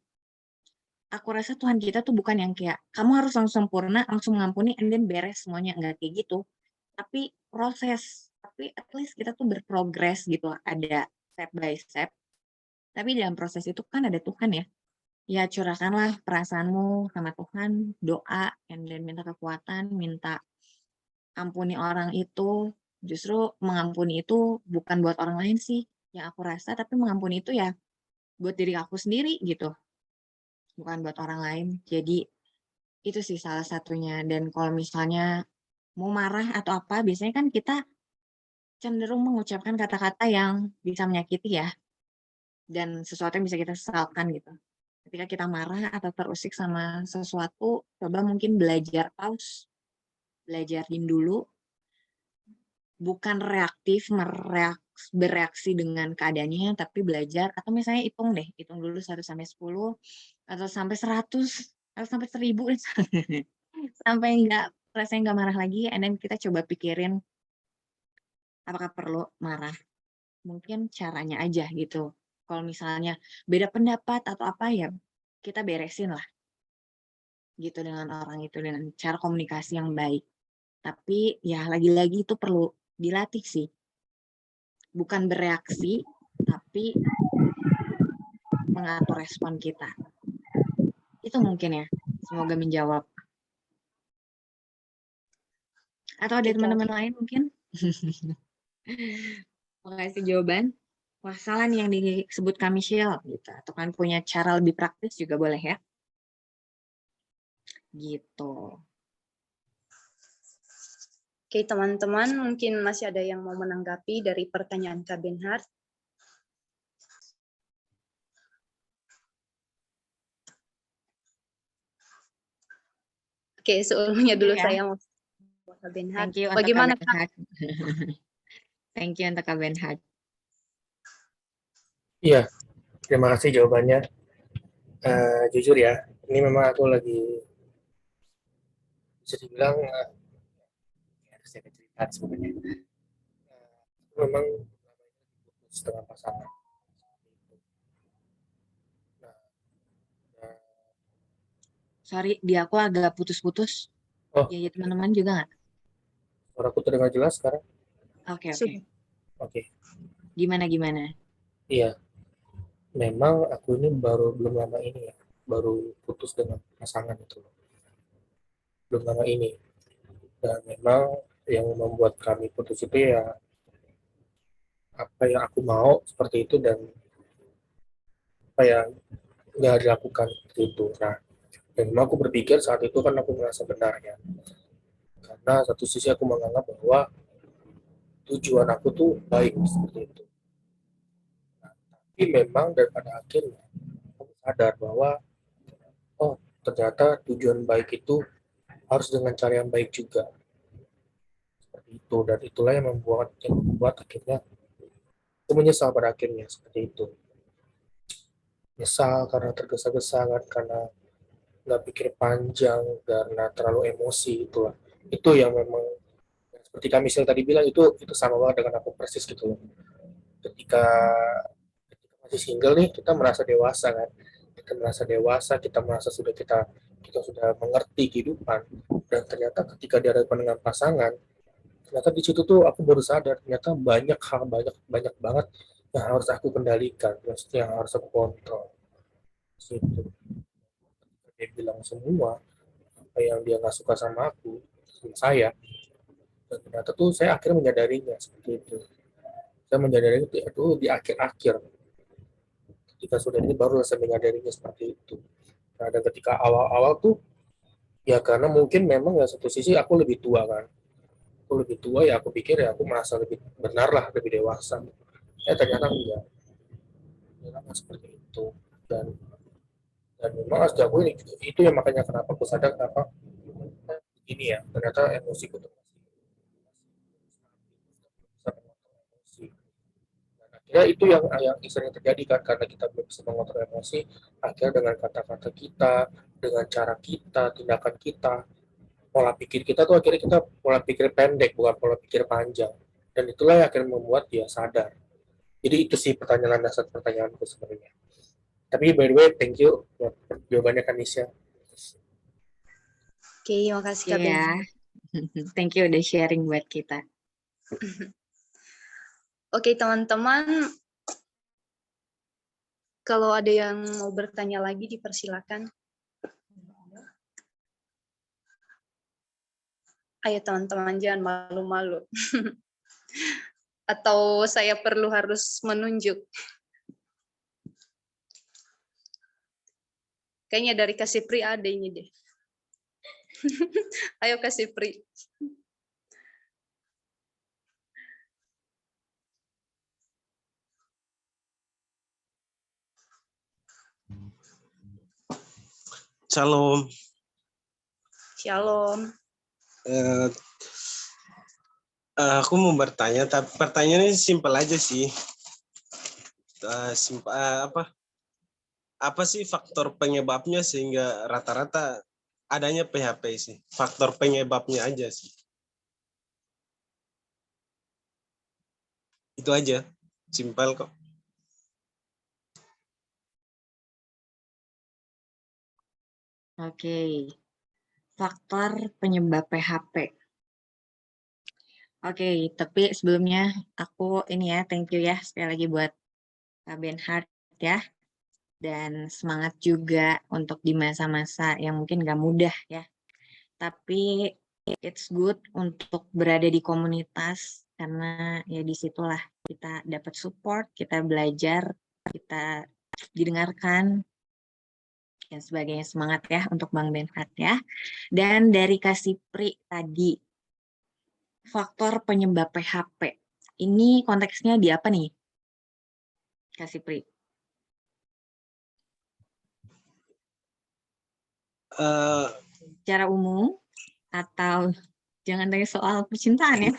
aku rasa Tuhan kita tuh bukan yang kayak kamu harus langsung sempurna, langsung mengampuni, and then beres semuanya. Nggak kayak gitu. Tapi proses. Tapi at least kita tuh berprogres gitu. Ada step by step. Tapi dalam proses itu kan ada Tuhan ya. Ya curahkanlah perasaanmu sama Tuhan, doa, and then minta kekuatan, minta ampuni orang itu. Justru mengampuni itu bukan buat orang lain sih yang aku rasa, tapi mengampuni itu ya buat diri aku sendiri gitu, bukan buat orang lain. Jadi itu sih salah satunya. Dan kalau misalnya mau marah atau apa, biasanya kan kita cenderung mengucapkan kata-kata yang bisa menyakiti ya, dan sesuatu yang bisa kita sesalkan gitu. Ketika kita marah atau terusik sama sesuatu, coba mungkin belajar pause, belajar diam dulu, bukan reaktif, bereaksi dengan keadaannya, tapi belajar, atau misalnya hitung dulu 1-10, atau sampai 100, atau sampai 1000, sampai rasanya nggak marah lagi, and then kita coba pikirin, apakah perlu marah? Mungkin caranya aja gitu. Kalau misalnya beda pendapat atau apa ya, kita beresin lah gitu dengan orang itu, dengan cara komunikasi yang baik. Tapi ya lagi-lagi itu perlu dilatih sih. Bukan bereaksi, tapi mengatur respon kita. Itu mungkin ya. Semoga menjawab. Atau ada teman-teman lain mungkin? Makasih jawaban. Wah, salah nih yang disebut Michelle gitu. Atau kan punya cara lebih praktis juga boleh ya. Gitu. Oke, teman-teman, mungkin masih ada yang mau menanggapi dari pertanyaan Kak Benhard. Oke, sebelumnya dulu ya. saya mau Kak Benhard. Thank you Bagaimana untuk Kak? Thank you untuk Kak Benhard. Iya, terima kasih jawabannya. Jujur ya, ini memang aku lagi bisa dibilang saya cerita sebenarnya. Memang setengah pasangan. Sorry, di aku agak putus-putus. Oh, Ya, teman-teman juga nggak? suaraku terdengar jelas sekarang? Oke. Oke. Gimana? Iya, memang aku ini belum lama ini ya, baru putus dengan pasangan itu. Belum lama ini. Dan memang yang membuat kami putus itu ya apa yang aku mau seperti itu dan apa yang nggak dilakukan seperti itu. Nah, dan memang aku berpikir saat itu kan aku merasa benar ya. Karena satu sisi aku menganggap bahwa tujuan aku tuh baik seperti itu. Nah, tapi memang dan pada akhirnya aku sadar bahwa oh ternyata tujuan baik itu harus dengan cara yang baik juga. Seperti itu dan itulah yang membuat akhirnya aku menyesal pada akhirnya seperti itu. Nyesal karena tergesa-gesa kan, karena nggak pikir panjang, karena terlalu emosi itulah. Itu yang memang seperti kami tadi bilang itu sama banget dengan aku persis gitu loh. Ketika masih single nih kita merasa dewasa kan, kita merasa kita sudah mengerti kehidupan, dan ternyata ketika dihadapkan dengan pasangan, ternyata di situ tuh aku baru sadar ternyata banyak banget yang harus aku kendalikan, maksudnya yang harus aku kontrol. Situ. Dia bilang semua apa yang dia nggak suka sama aku, sama saya, dan ternyata tuh saya akhirnya menyadarinya seperti itu. Saya menyadari itu di akhir-akhir, ketika sudah ini baru saya menyadarinya seperti itu. Nah, dan ketika awal-awal tuh ya karena mungkin memang ya satu sisi aku lebih tua kan, aku lebih tua ya, aku pikir ya aku merasa lebih benar lah, lebih dewasa. Ternyata enggak, ternyata seperti itu. Dan memang harus diakui itu yang makanya kenapa aku sadar apa ini ya, ternyata emosiku tuh masih emosi. Dan akhirnya itu yang sering terjadi kan, karena kita belum bisa mengontrol emosi, akhirnya dengan kata-kata kita, dengan cara kita, tindakan kita, pola pikir kita tuh akhirnya kita pola pikir pendek, bukan pola pikir panjang. Dan itulah yang akhirnya membuat dia sadar. Jadi itu sih pertanyaan dasar pertanyaanku sebenarnya. Tapi by the way, thank you buat jawabannya Kanisha. Oke, makasih Kak Oke Ben. ya. Thank you udah sharing buat kita. Oke teman-teman, kalau ada yang mau bertanya lagi dipersilakan. Ayo teman-teman, jangan malu-malu. Atau saya perlu harus menunjuk. Kayaknya dari Kak Sipri ada ini deh. Ayo Kak Sipri. Shalom. Shalom. Aku mau bertanya, tapi pertanyaannya simpel aja sih. Apa sih faktor penyebabnya sehingga rata-rata adanya PHP sih? Faktor penyebabnya aja sih. Itu aja, simpel kok. Oke. Faktor penyebab PHP. Oke, tapi sebelumnya aku ini ya, thank you ya sekali lagi buat Kak Benhard ya. Dan semangat juga untuk di masa-masa yang mungkin gak mudah ya. Tapi it's good untuk berada di komunitas karena ya disitulah kita dapat support, kita belajar, kita didengarkan dan sebagainya. Semangat ya untuk Bang Benhard ya. Dan dari Kak Sipri tadi, faktor penyebab PHP. Ini konteksnya di apa nih, Kak Sipri? Secara umum atau jangan tanya soal percintaan ya?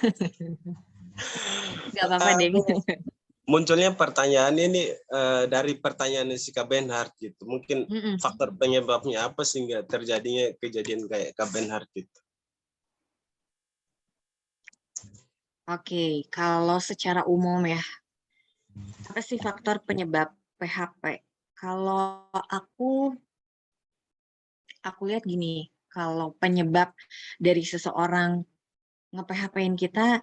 Gak apa-apa deh. Munculnya pertanyaan ini dari pertanyaan si Kak Benhard gitu. Mungkin faktor penyebabnya apa sehingga terjadinya kejadian kayak Kak Benhard gitu. Oke, kalau secara umum ya, apa sih faktor penyebab PHP? Kalau aku lihat gini, kalau penyebab dari seseorang nge-PHP-in kita,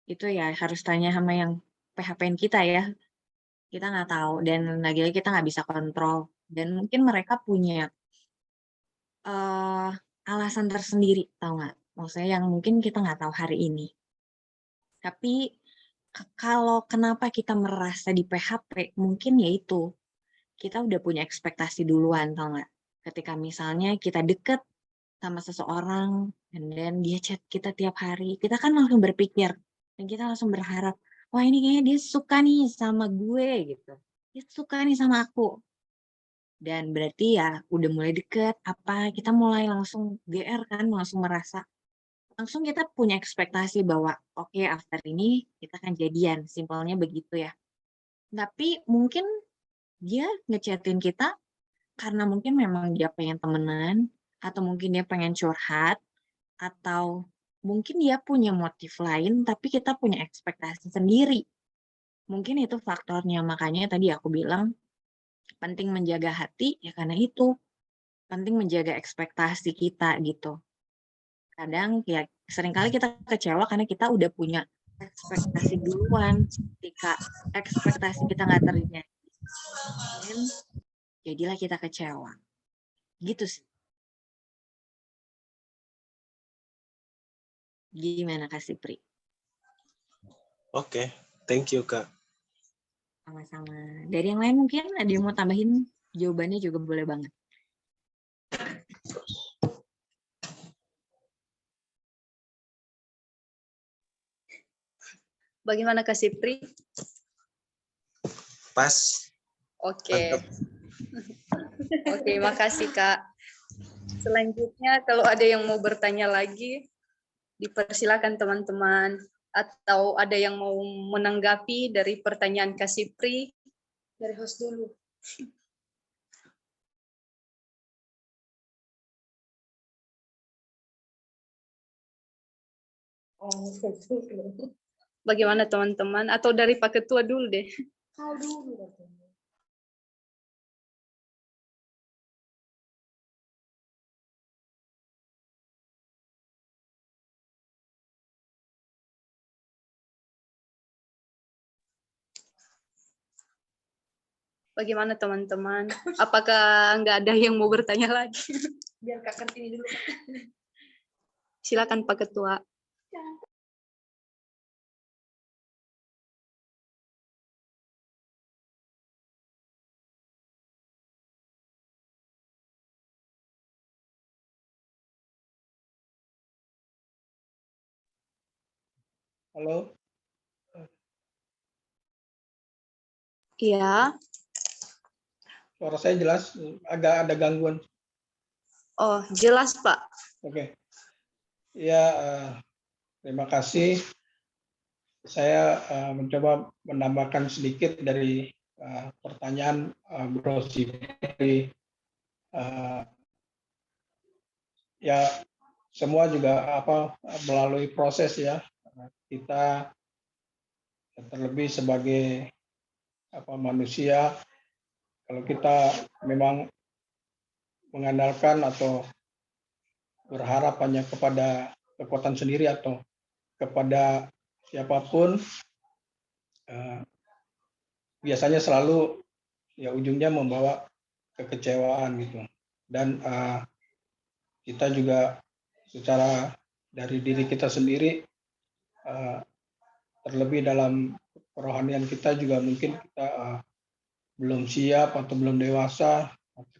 itu ya harus tanya sama yang PHP-in kita ya. Kita nggak tahu, dan lagi-lagi kita nggak bisa kontrol. Dan mungkin mereka punya alasan tersendiri, tahu nggak? Maksudnya yang mungkin kita nggak tahu hari ini. Tapi kalau kenapa kita merasa di PHP, mungkin yaitu kita udah punya ekspektasi duluan, tau nggak? Ketika misalnya kita deket sama seseorang, and then dia chat kita tiap hari, kita kan langsung berpikir, dan kita langsung berharap, wah ini kayaknya dia suka nih sama gue, gitu. Dia suka nih sama aku. Dan berarti ya udah mulai deket, kita mulai langsung GR kan, langsung merasa, langsung kita punya ekspektasi bahwa oke, after ini kita akan jadian, simpelnya begitu ya. Tapi mungkin dia ngechatin kita karena mungkin memang dia pengen temenan, atau mungkin dia pengen curhat, atau mungkin dia punya motif lain, tapi kita punya ekspektasi sendiri. Mungkin itu faktornya, makanya tadi aku bilang penting menjaga hati, ya karena itu. Penting menjaga ekspektasi kita gitu. Kadang ya seringkali kita kecewa karena kita udah punya ekspektasi duluan. Ketika ekspektasi kita nggak terjadi, jadilah kita kecewa. Gitu sih. Gimana Kak Sipri? Oke, thank you Kak. Sama-sama. Dari yang lain mungkin ada yang mau tambahin? Jawabannya juga boleh banget. Bagaimana Kak Sipri? Pas. Oke. Oke, makasih Kak. Selanjutnya kalau ada yang mau bertanya lagi, dipersilakan teman-teman. Atau ada yang mau menanggapi dari pertanyaan Kak Sipri, dari host dulu. Bagaimana teman-teman? Atau dari Pak Ketua dulu deh. Bagaimana teman-teman? Apakah nggak ada yang mau bertanya lagi? Biar Kak Kartini dulu. Silakan Pak Ketua. Halo, Iya. suara saya jelas, agak ada gangguan. Oh, jelas Pak. Oke. Ya, terima kasih. Saya mencoba menambahkan sedikit dari pertanyaan Bro Sipri. Ya, semua juga melalui proses ya. Kita terlebih sebagai manusia, kalau kita memang mengandalkan atau berharap hanya kepada kekuatan sendiri atau kepada siapapun, biasanya selalu ya ujungnya membawa kekecewaan gitu. Dan kita juga secara dari diri kita sendiri, terlebih dalam kerohanian kita juga mungkin kita belum siap atau belum dewasa.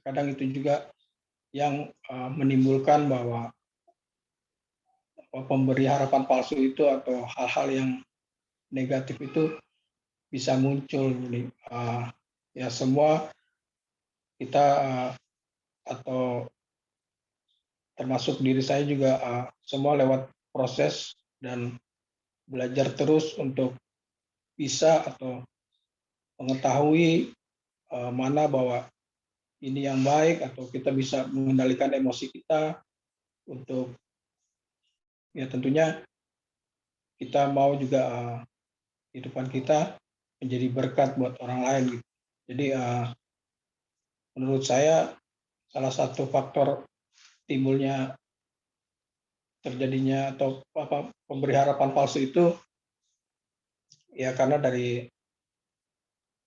Kadang itu juga yang menimbulkan bahwa pemberi harapan palsu itu atau hal-hal yang negatif itu bisa muncul. Ya semua kita atau termasuk diri saya juga semua lewat proses dan belajar terus untuk bisa atau mengetahui mana bahwa ini yang baik atau kita bisa mengendalikan emosi kita untuk ya tentunya kita mau juga kehidupan kita menjadi berkat buat orang lain gitu. Jadi menurut saya salah satu faktor timbulnya terjadinya atau pemberi harapan palsu itu ya karena dari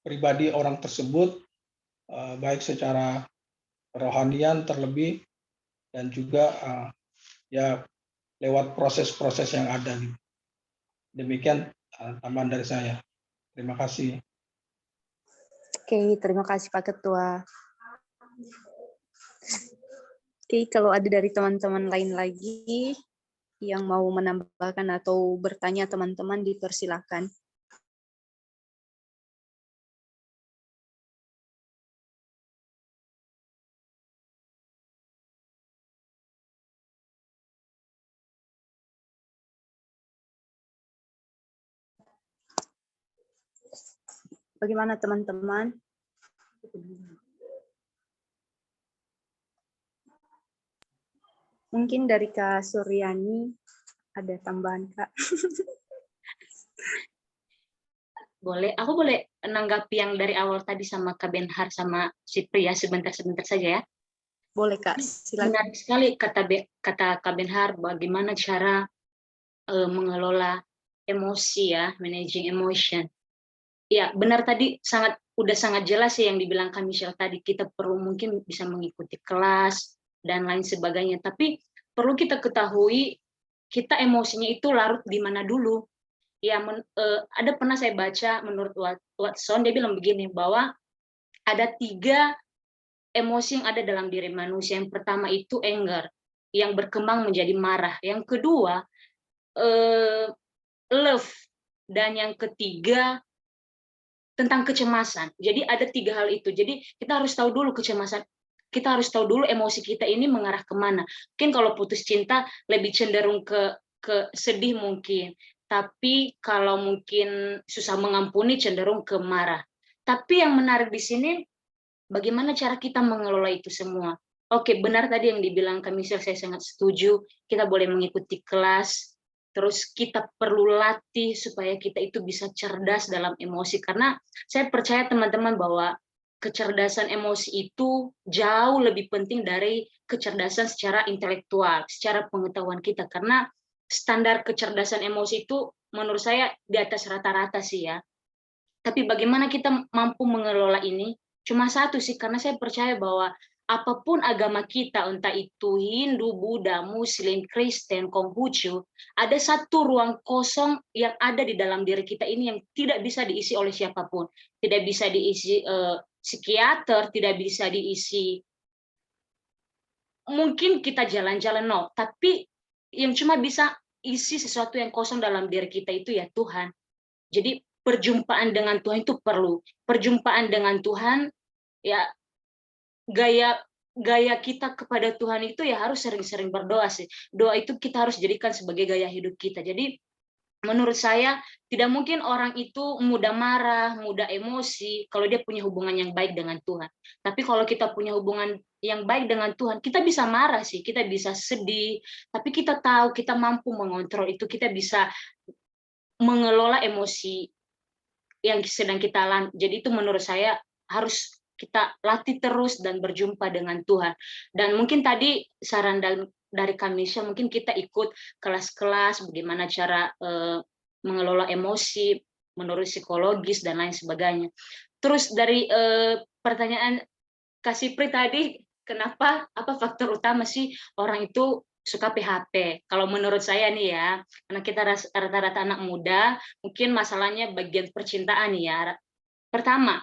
pribadi orang tersebut baik secara kerohanian terlebih dan juga ya lewat proses-proses yang ada gitu. Demikian tambahan dari saya. Terima kasih. Oke, terima kasih Pak Ketua. Oke, kalau ada dari teman-teman lain lagi yang mau menambahkan atau bertanya teman-teman dipersilakan. Bagaimana teman-teman? Mungkin dari Kak Suryani ada tambahan, Kak. Aku boleh menanggapi yang dari awal tadi sama Kak Benhar sama Sipri ya, sebentar-sebentar saja ya. Boleh Kak, silakan. Menarik sekali kata Kak Benhar bagaimana cara mengelola emosi ya, managing emotion. Ya, benar tadi udah sangat jelas ya yang dibilang Kak Michelle tadi, kita perlu mungkin bisa mengikuti kelas dan lain sebagainya. Tapi perlu kita ketahui kita emosinya itu larut di mana dulu. Ya, ada pernah saya baca menurut Watson, dia bilang begini, bahwa ada 3 emosi yang ada dalam diri manusia. Yang pertama itu anger, yang berkembang menjadi marah. Yang kedua, love. Dan yang ketiga, tentang kecemasan. Jadi ada 3 hal itu. Jadi kita harus tahu dulu kecemasan. Kita harus tahu dulu emosi kita ini mengarah kemana. Mungkin kalau putus cinta lebih cenderung ke sedih mungkin. Tapi kalau mungkin susah mengampuni cenderung ke marah. Tapi yang menarik di sini, bagaimana cara kita mengelola itu semua. Oke, benar tadi yang dibilang Kak Michelle, saya sangat setuju. Kita boleh mengikuti kelas, terus kita perlu latih supaya kita itu bisa cerdas dalam emosi. Karena saya percaya teman-teman bahwa kecerdasan emosi itu jauh lebih penting dari kecerdasan secara intelektual, secara pengetahuan kita. Karena standar kecerdasan emosi itu menurut saya di atas rata-rata sih ya. Tapi bagaimana kita mampu mengelola ini? Cuma satu sih, karena saya percaya bahwa apapun agama kita, entah itu Hindu, Buddha, Muslim, Kristen, Konghucu, ada satu ruang kosong yang ada di dalam diri kita ini yang tidak bisa diisi oleh siapapun. Tidak bisa diisi psikiater, tidak bisa diisi, mungkin kita jalan-jalan, no. Tapi yang cuma bisa isi sesuatu yang kosong dalam diri kita itu ya Tuhan. Jadi perjumpaan dengan Tuhan itu perlu. Perjumpaan dengan Tuhan, ya gaya kita kepada Tuhan itu ya harus sering-sering berdoa sih. Doa itu kita harus jadikan sebagai gaya hidup kita. Jadi menurut saya tidak mungkin orang itu mudah marah, mudah emosi kalau dia punya hubungan yang baik dengan Tuhan. Tapi kalau kita punya hubungan yang baik dengan Tuhan, kita bisa marah sih, kita bisa sedih, tapi kita tahu kita mampu mengontrol itu, kita bisa mengelola emosi yang sedang kita alami. Jadi itu menurut saya harus kita latih terus dan berjumpa dengan Tuhan. Dan mungkin tadi saran dari Kak Michelle, mungkin kita ikut kelas-kelas bagaimana cara mengelola emosi menurut psikologis dan lain sebagainya. Terus dari pertanyaan Kak Sipri tadi, kenapa, apa faktor utama sih orang itu suka PHP? Kalau menurut saya nih ya, karena kita rata-rata anak muda, mungkin masalahnya bagian percintaan nih ya. Pertama,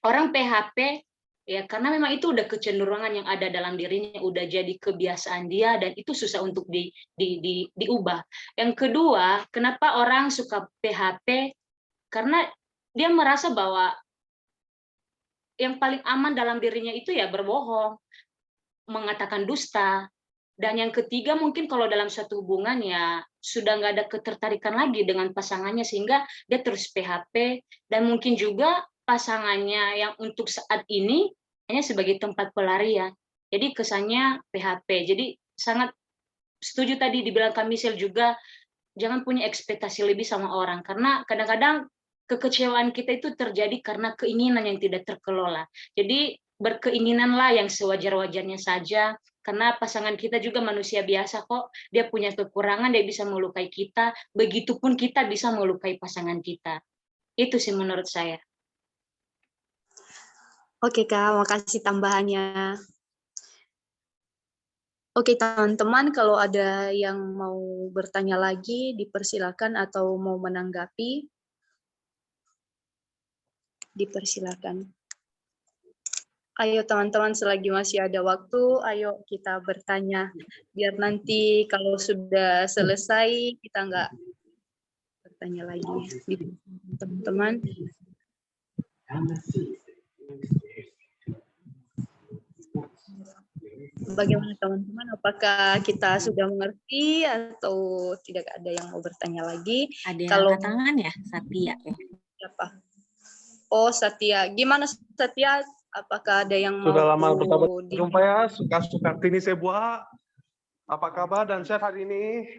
orang PHP ya karena memang itu udah kecenderungan yang ada dalam dirinya, udah jadi kebiasaan dia dan itu susah untuk diubah. Yang kedua, kenapa orang suka PHP? Karena dia merasa bahwa yang paling aman dalam dirinya itu ya berbohong, mengatakan dusta. Dan yang ketiga mungkin kalau dalam suatu hubungan ya sudah nggak ada ketertarikan lagi dengan pasangannya sehingga dia terus PHP, dan mungkin juga pasangannya yang untuk saat ini hanya sebagai tempat pelarian. Jadi kesannya PHP. Jadi sangat setuju tadi dibilang Kak Michelle juga, jangan punya ekspektasi lebih sama orang, karena kadang-kadang kekecewaan kita itu terjadi karena keinginan yang tidak terkelola. Jadi berkeinginanlah yang sewajar-wajarnya saja, karena pasangan kita juga manusia biasa kok. Dia punya kekurangan, dia bisa melukai kita, begitupun kita bisa melukai pasangan kita. Itu sih menurut saya. Oke Kak, makasih tambahannya. Oke teman-teman, kalau ada yang mau bertanya lagi, dipersilakan atau mau menanggapi, dipersilakan. Ayo teman-teman, selagi masih ada waktu, ayo kita bertanya. Biar nanti kalau sudah selesai, kita nggak bertanya lagi. Teman-teman. Bagaimana teman-teman? Apakah kita sudah mengerti atau tidak ada yang mau bertanya lagi? Ada yang Kalau angkat tangan ya, Satya ya. Siapa? Oh, Satya. Gimana Satya? Apakah ada yang mau Sudah lama berjumpa ya, suka-suka Tini Sebuah. Apa kabar dan sehat hari ini?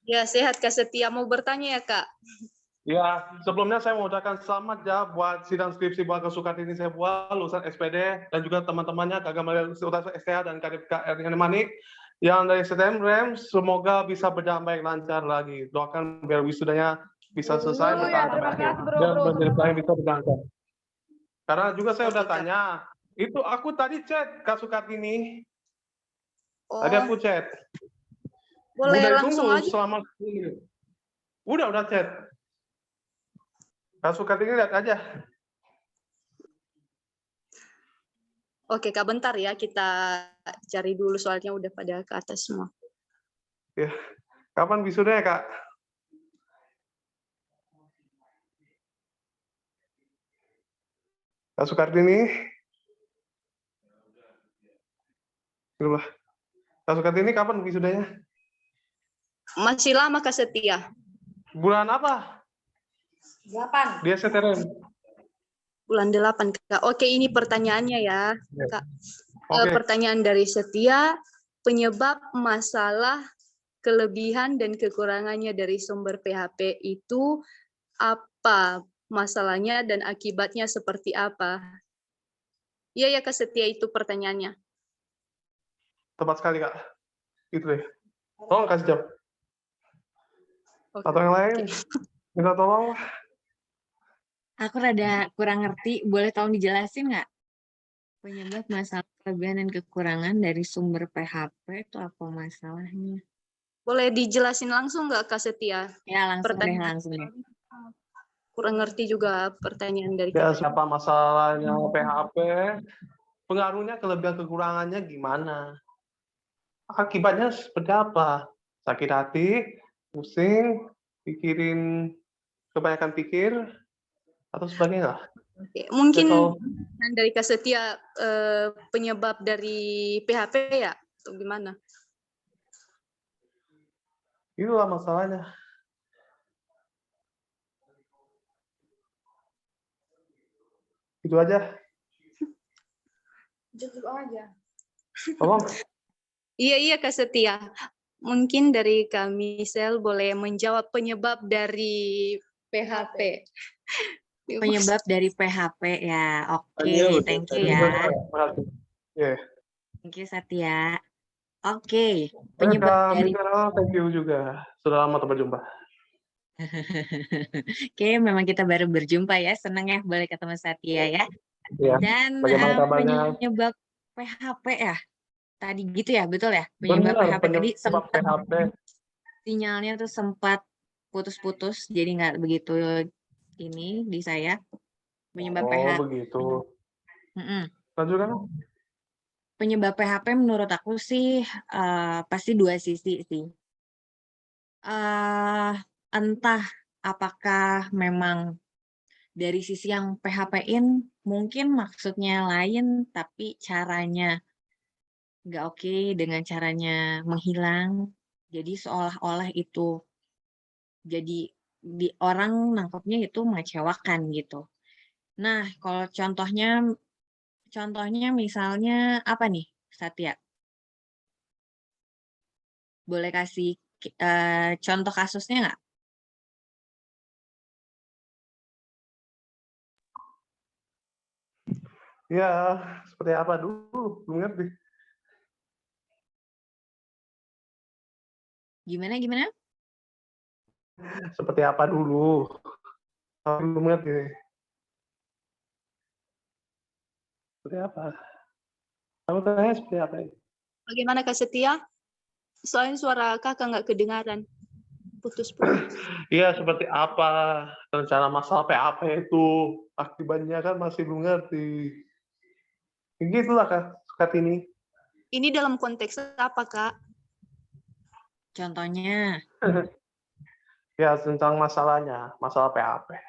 Ya, sehat Kak Setia. Mau bertanya ya, Kak? Ya, sebelumnya saya mau ucapkan selamat ya buat sidang skripsi buat Sukatini Sebuah, lulusan SPD, dan juga teman-temannya Kak Gamal STH dan Kak Ernie Manik. Yang dari STM semoga bisa berjalan baik lancar lagi. Doakan biar wisudanya bisa selesai dan benar-benar bisa berlancar. Karena juga saya udah Oke, Kak. tanya, itu aku tadi chat Kak Sukartini. Oh, Tadi aku chat. boleh Udah langsung ditunggu aja. selama 10 menit. Udah chat. Kak Sukartini lihat aja. Oke, Kak, bentar ya. Kita cari dulu soalnya udah pada ke atas semua. Ya. Kapan wisudanya, Kak? Kak Sukartini? Coba. Kak Sukartini kapan wisudanya? Masih lama, Kak Setia. Bulan apa? 8. Dia STM. Bulan 8, Kak. Oke, ini pertanyaannya ya, Ya. Kak. Oke. Pertanyaan dari Setia, penyebab masalah kelebihan dan kekurangannya dari sumber PHP itu apa? Masalahnya dan akibatnya seperti apa? Iya ya, Kak Setia, itu pertanyaannya. Tepat sekali, Kak. Itu deh. Tolong kasih jawab. Oke. Atau yang lain? Minta tolong. Aku rada kurang ngerti, boleh tolong dijelasin nggak? Penyebab masalah kelebihan dan kekurangan dari sumber PHP itu apa masalahnya? Boleh dijelasin langsung nggak, Kak Setia? Ya langsung deh, Pertanyaan. langsung deh. Kurang ngerti juga pertanyaan dari Ya, Kak. siapa masalahnya PHP? Pengaruhnya kelebihan kekurangannya gimana? Akibatnya seperti apa? Sakit hati, pusing, pikirin kebanyakan pikir, atau sebagainya lah. Oke, mungkin Atau dari Kak Setia penyebab dari PHP ya? Atau gimana? itulah masalahnya. Itu aja. Jujur aja. Tolong. Iya, Kak Setia. Mungkin dari kami Sel boleh menjawab penyebab dari PHP. Penyebab dari PHP ya. Oke, Tanya udah thank you tadi. ya. Makasih. Yeah. Thank you Satya. Oke, Oke, penyebab Kak dari Michelle, thank you juga. Sudah lama tak berjumpa. Oke, memang kita baru berjumpa ya. Senang ya boleh ketemu Satya ya. Ya. Dan Bagaimana kabarnya? penyebab PHP ya. Tadi gitu ya, betul ya? Penyebab Benar, PHP tadi penyebab sempat PHP. sinyalnya tuh sempat putus-putus, jadi nggak begitu ini di saya. Penyebab Oh, PHP. begitu. Lanjutkan. Penyebab PHP menurut aku sih pasti dua sisi sih. Entah apakah memang dari sisi yang PHP-in mungkin maksudnya lain, tapi caranya nggak oke dengan caranya menghilang. Jadi seolah-olah itu jadi di orang nangkepnya itu mengecewakan gitu. Nah, kalau contohnya misalnya apa nih, Satya? Boleh kasih contoh kasusnya nggak? Ya, seperti apa dulu? Belum ngerti. Gimana? Seperti apa dulu? Belum ngerti. Seperti apa? Kamu tanya seperti apa? Bagaimana Kak Setia? Soalnya suara kakak nggak kedengaran. Putus-putus. Iya, seperti apa rencana masalah PHP itu? Akibatnya kan masih belum ngerti. Begitulah Kak ini. Ini dalam konteks apa, Kak? Contohnya? Ya, tentang masalahnya, masalah PHP.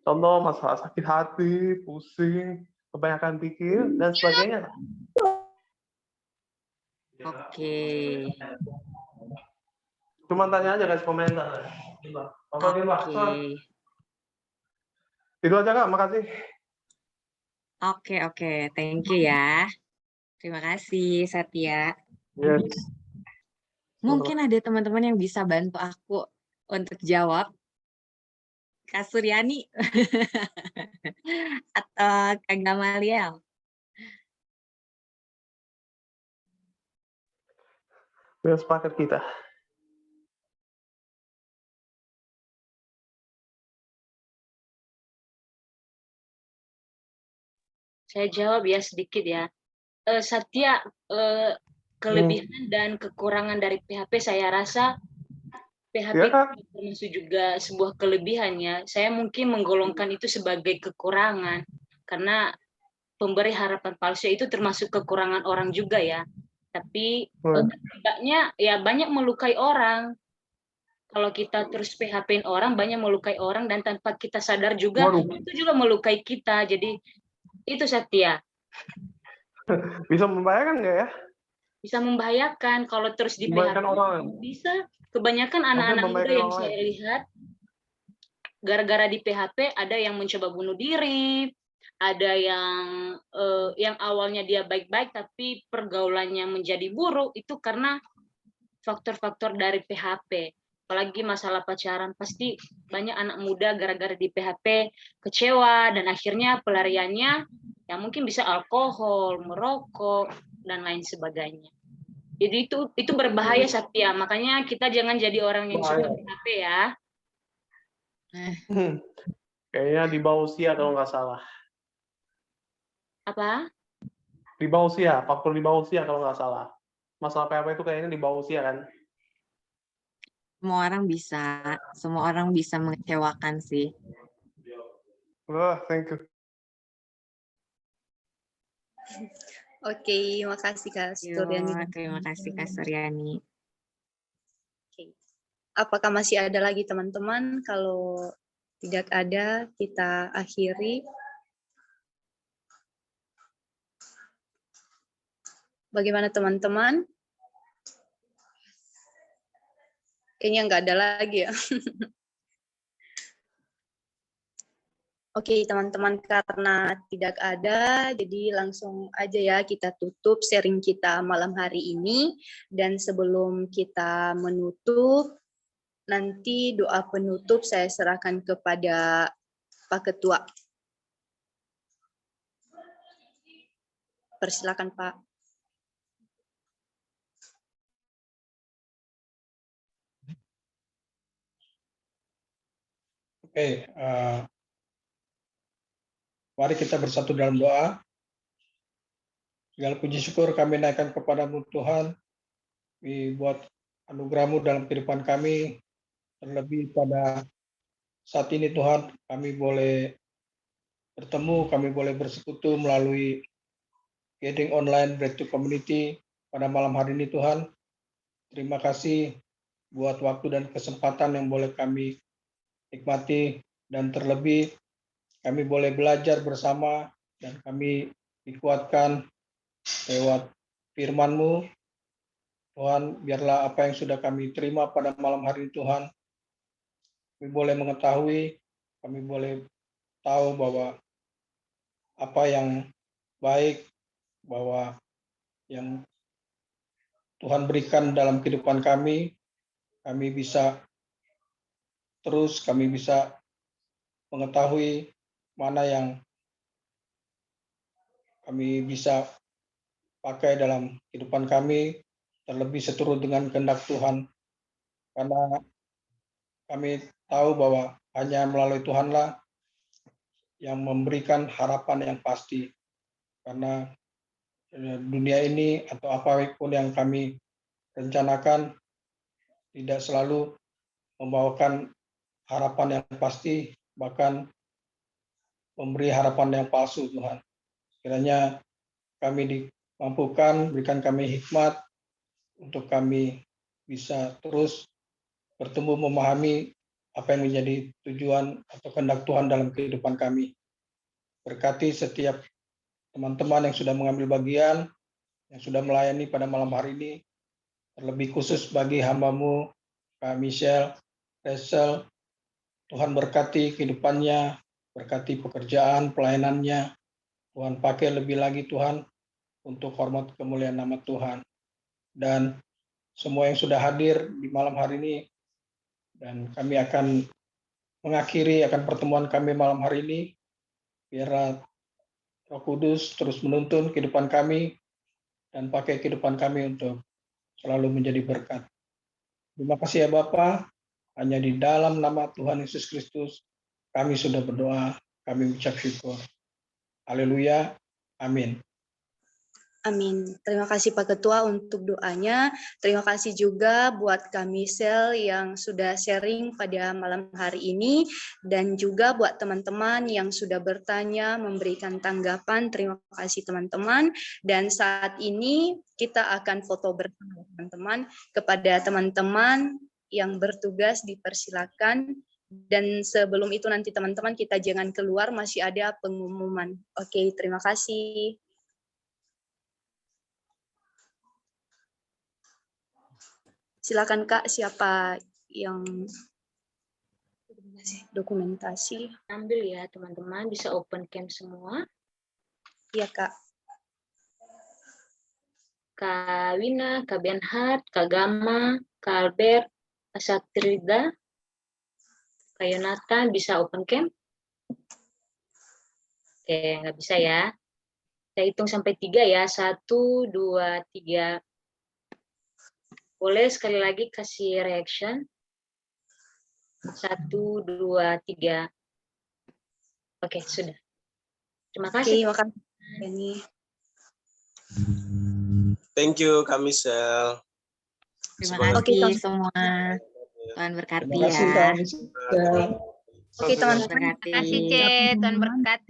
Contoh masalah sakit hati, pusing, kebanyakan pikir, dan sebagainya. Oke. Cuma tanya aja guys, komentar. Oke. Itu aja Kak, makasih. Oke. Thank you ya. Terima kasih, Satya. Yes. Mungkin ada teman-teman yang bisa bantu aku untuk jawab. Kak Suryani atau Kak Gamaliel. Sudah sepakat kita. Saya jawab ya sedikit ya. Satya, kelebihan dan kekurangan dari PHP saya rasa PHP termasuk juga sebuah kelebihannya. Saya mungkin menggolongkan itu sebagai kekurangan karena pemberi harapan palsu itu termasuk kekurangan orang juga ya. Tapi setidaknya ya banyak melukai orang. Kalau kita terus PHP-in orang, banyak melukai orang dan tanpa kita sadar juga itu juga melukai kita. Jadi itu Satya. Bisa membahayakan nggak ya? Bisa membahayakan kalau terus di PHP. Bisa. Kebanyakan anak-anak muda yang saya lihat gara-gara di PHP ada yang mencoba bunuh diri, ada yang awalnya dia baik-baik tapi pergaulannya menjadi buruk itu karena faktor-faktor dari PHP. Apalagi masalah pacaran, pasti banyak anak muda gara-gara di PHP kecewa dan akhirnya pelariannya ya mungkin bisa alkohol, merokok dan lain sebagainya. Jadi itu berbahaya Satya, makanya kita jangan jadi orang yang suka PHP ya. Kayaknya di bawah usia kalau nggak salah. Apa? Di bawah usia, faktor di bawah usia kalau nggak salah. Masalah PHP itu kayaknya di bawah usia kan? Semua orang bisa mengecewakan sih. Thank you. Oke, makasih Kak Suryani. Terima kasih Kak Suryani. Oke. Apakah masih ada lagi teman-teman? Kalau tidak ada, kita akhiri. Bagaimana teman-teman? Kayaknya nggak ada lagi ya. Oke teman-teman, karena tidak ada, jadi langsung aja ya kita tutup sharing kita malam hari ini. Dan sebelum kita menutup, nanti doa penutup saya serahkan kepada Pak Ketua. Persilakan Pak. Oke, mari kita bersatu dalam doa. Segala puji syukur kami naikkan kepadamu Tuhan, buat anugerah-Mu dalam kehidupan kami, terlebih pada saat ini Tuhan, kami boleh bertemu, kami boleh bersekutu melalui gathering online Breakthrough Community pada malam hari ini Tuhan. Terima kasih buat waktu dan kesempatan yang boleh kami nikmati, dan terlebih kami boleh belajar bersama dan kami dikuatkan lewat firman-Mu. Tuhan, biarlah apa yang sudah kami terima pada malam hari ini Tuhan, kami boleh mengetahui, kami boleh tahu bahwa apa yang baik, bahwa yang Tuhan berikan dalam kehidupan kami bisa terus, kami bisa mengetahui mana yang kami bisa pakai dalam kehidupan kami, terlebih seturut dengan kehendak Tuhan. Karena kami tahu bahwa hanya melalui Tuhanlah yang memberikan harapan yang pasti. Karena dunia ini atau apapun yang kami rencanakan tidak selalu membawakan harapan yang pasti, bahkan memberi harapan yang palsu Tuhan. Kiranya kami dimampukan, berikan kami hikmat untuk kami bisa terus bertumbuh memahami apa yang menjadi tujuan atau kehendak Tuhan dalam kehidupan kami. Berkati setiap teman-teman yang sudah mengambil bagian, yang sudah melayani pada malam hari ini, terlebih khusus bagi hamba-Mu, Kak Michelle, Rachel. Tuhan berkati kehidupannya, berkati pekerjaan, pelayanannya. Tuhan pakai lebih lagi Tuhan untuk hormat kemuliaan nama Tuhan. Dan semua yang sudah hadir di malam hari ini, dan kami akan mengakhiri akan pertemuan kami malam hari ini. Biar Roh Kudus terus menuntun kehidupan kami dan pakai kehidupan kami untuk selalu menjadi berkat. Terima kasih ya Bapa, hanya di dalam nama Tuhan Yesus Kristus kami sudah berdoa, kami ucap syukur. Haleluya, amin. Amin. Terima kasih Pak Ketua untuk doanya. Terima kasih juga buat Kak Michelle yang sudah sharing pada malam hari ini. Dan juga buat teman-teman yang sudah bertanya, memberikan tanggapan. Terima kasih teman-teman. Dan saat ini kita akan foto bersama teman-teman. Kepada teman-teman yang bertugas dipersilakan. Dan sebelum itu nanti teman-teman kita jangan keluar, masih ada pengumuman. Oke, terima kasih. Silakan Kak, siapa yang dokumentasi? Ambil ya teman-teman, bisa open cam semua. Iya Kak. Kak Wina, Kak Benhard, Kak Gama, Kak Albert, Kak Satrida, Kak Yonatan, bisa open cam? Oke, nggak bisa ya. Saya hitung sampai 3 ya. 1, 2, 3. Boleh sekali lagi kasih reaction. 1, 2, 3. Oke, sudah. Terima kasih. Terima kasih. Ini. Thank you, Kak Michelle. Terima kasih semua. Tuhan berkati Terima kasih ya. Kak Michelle. Oke teman-teman. Terima kasih, Tuhan berkati.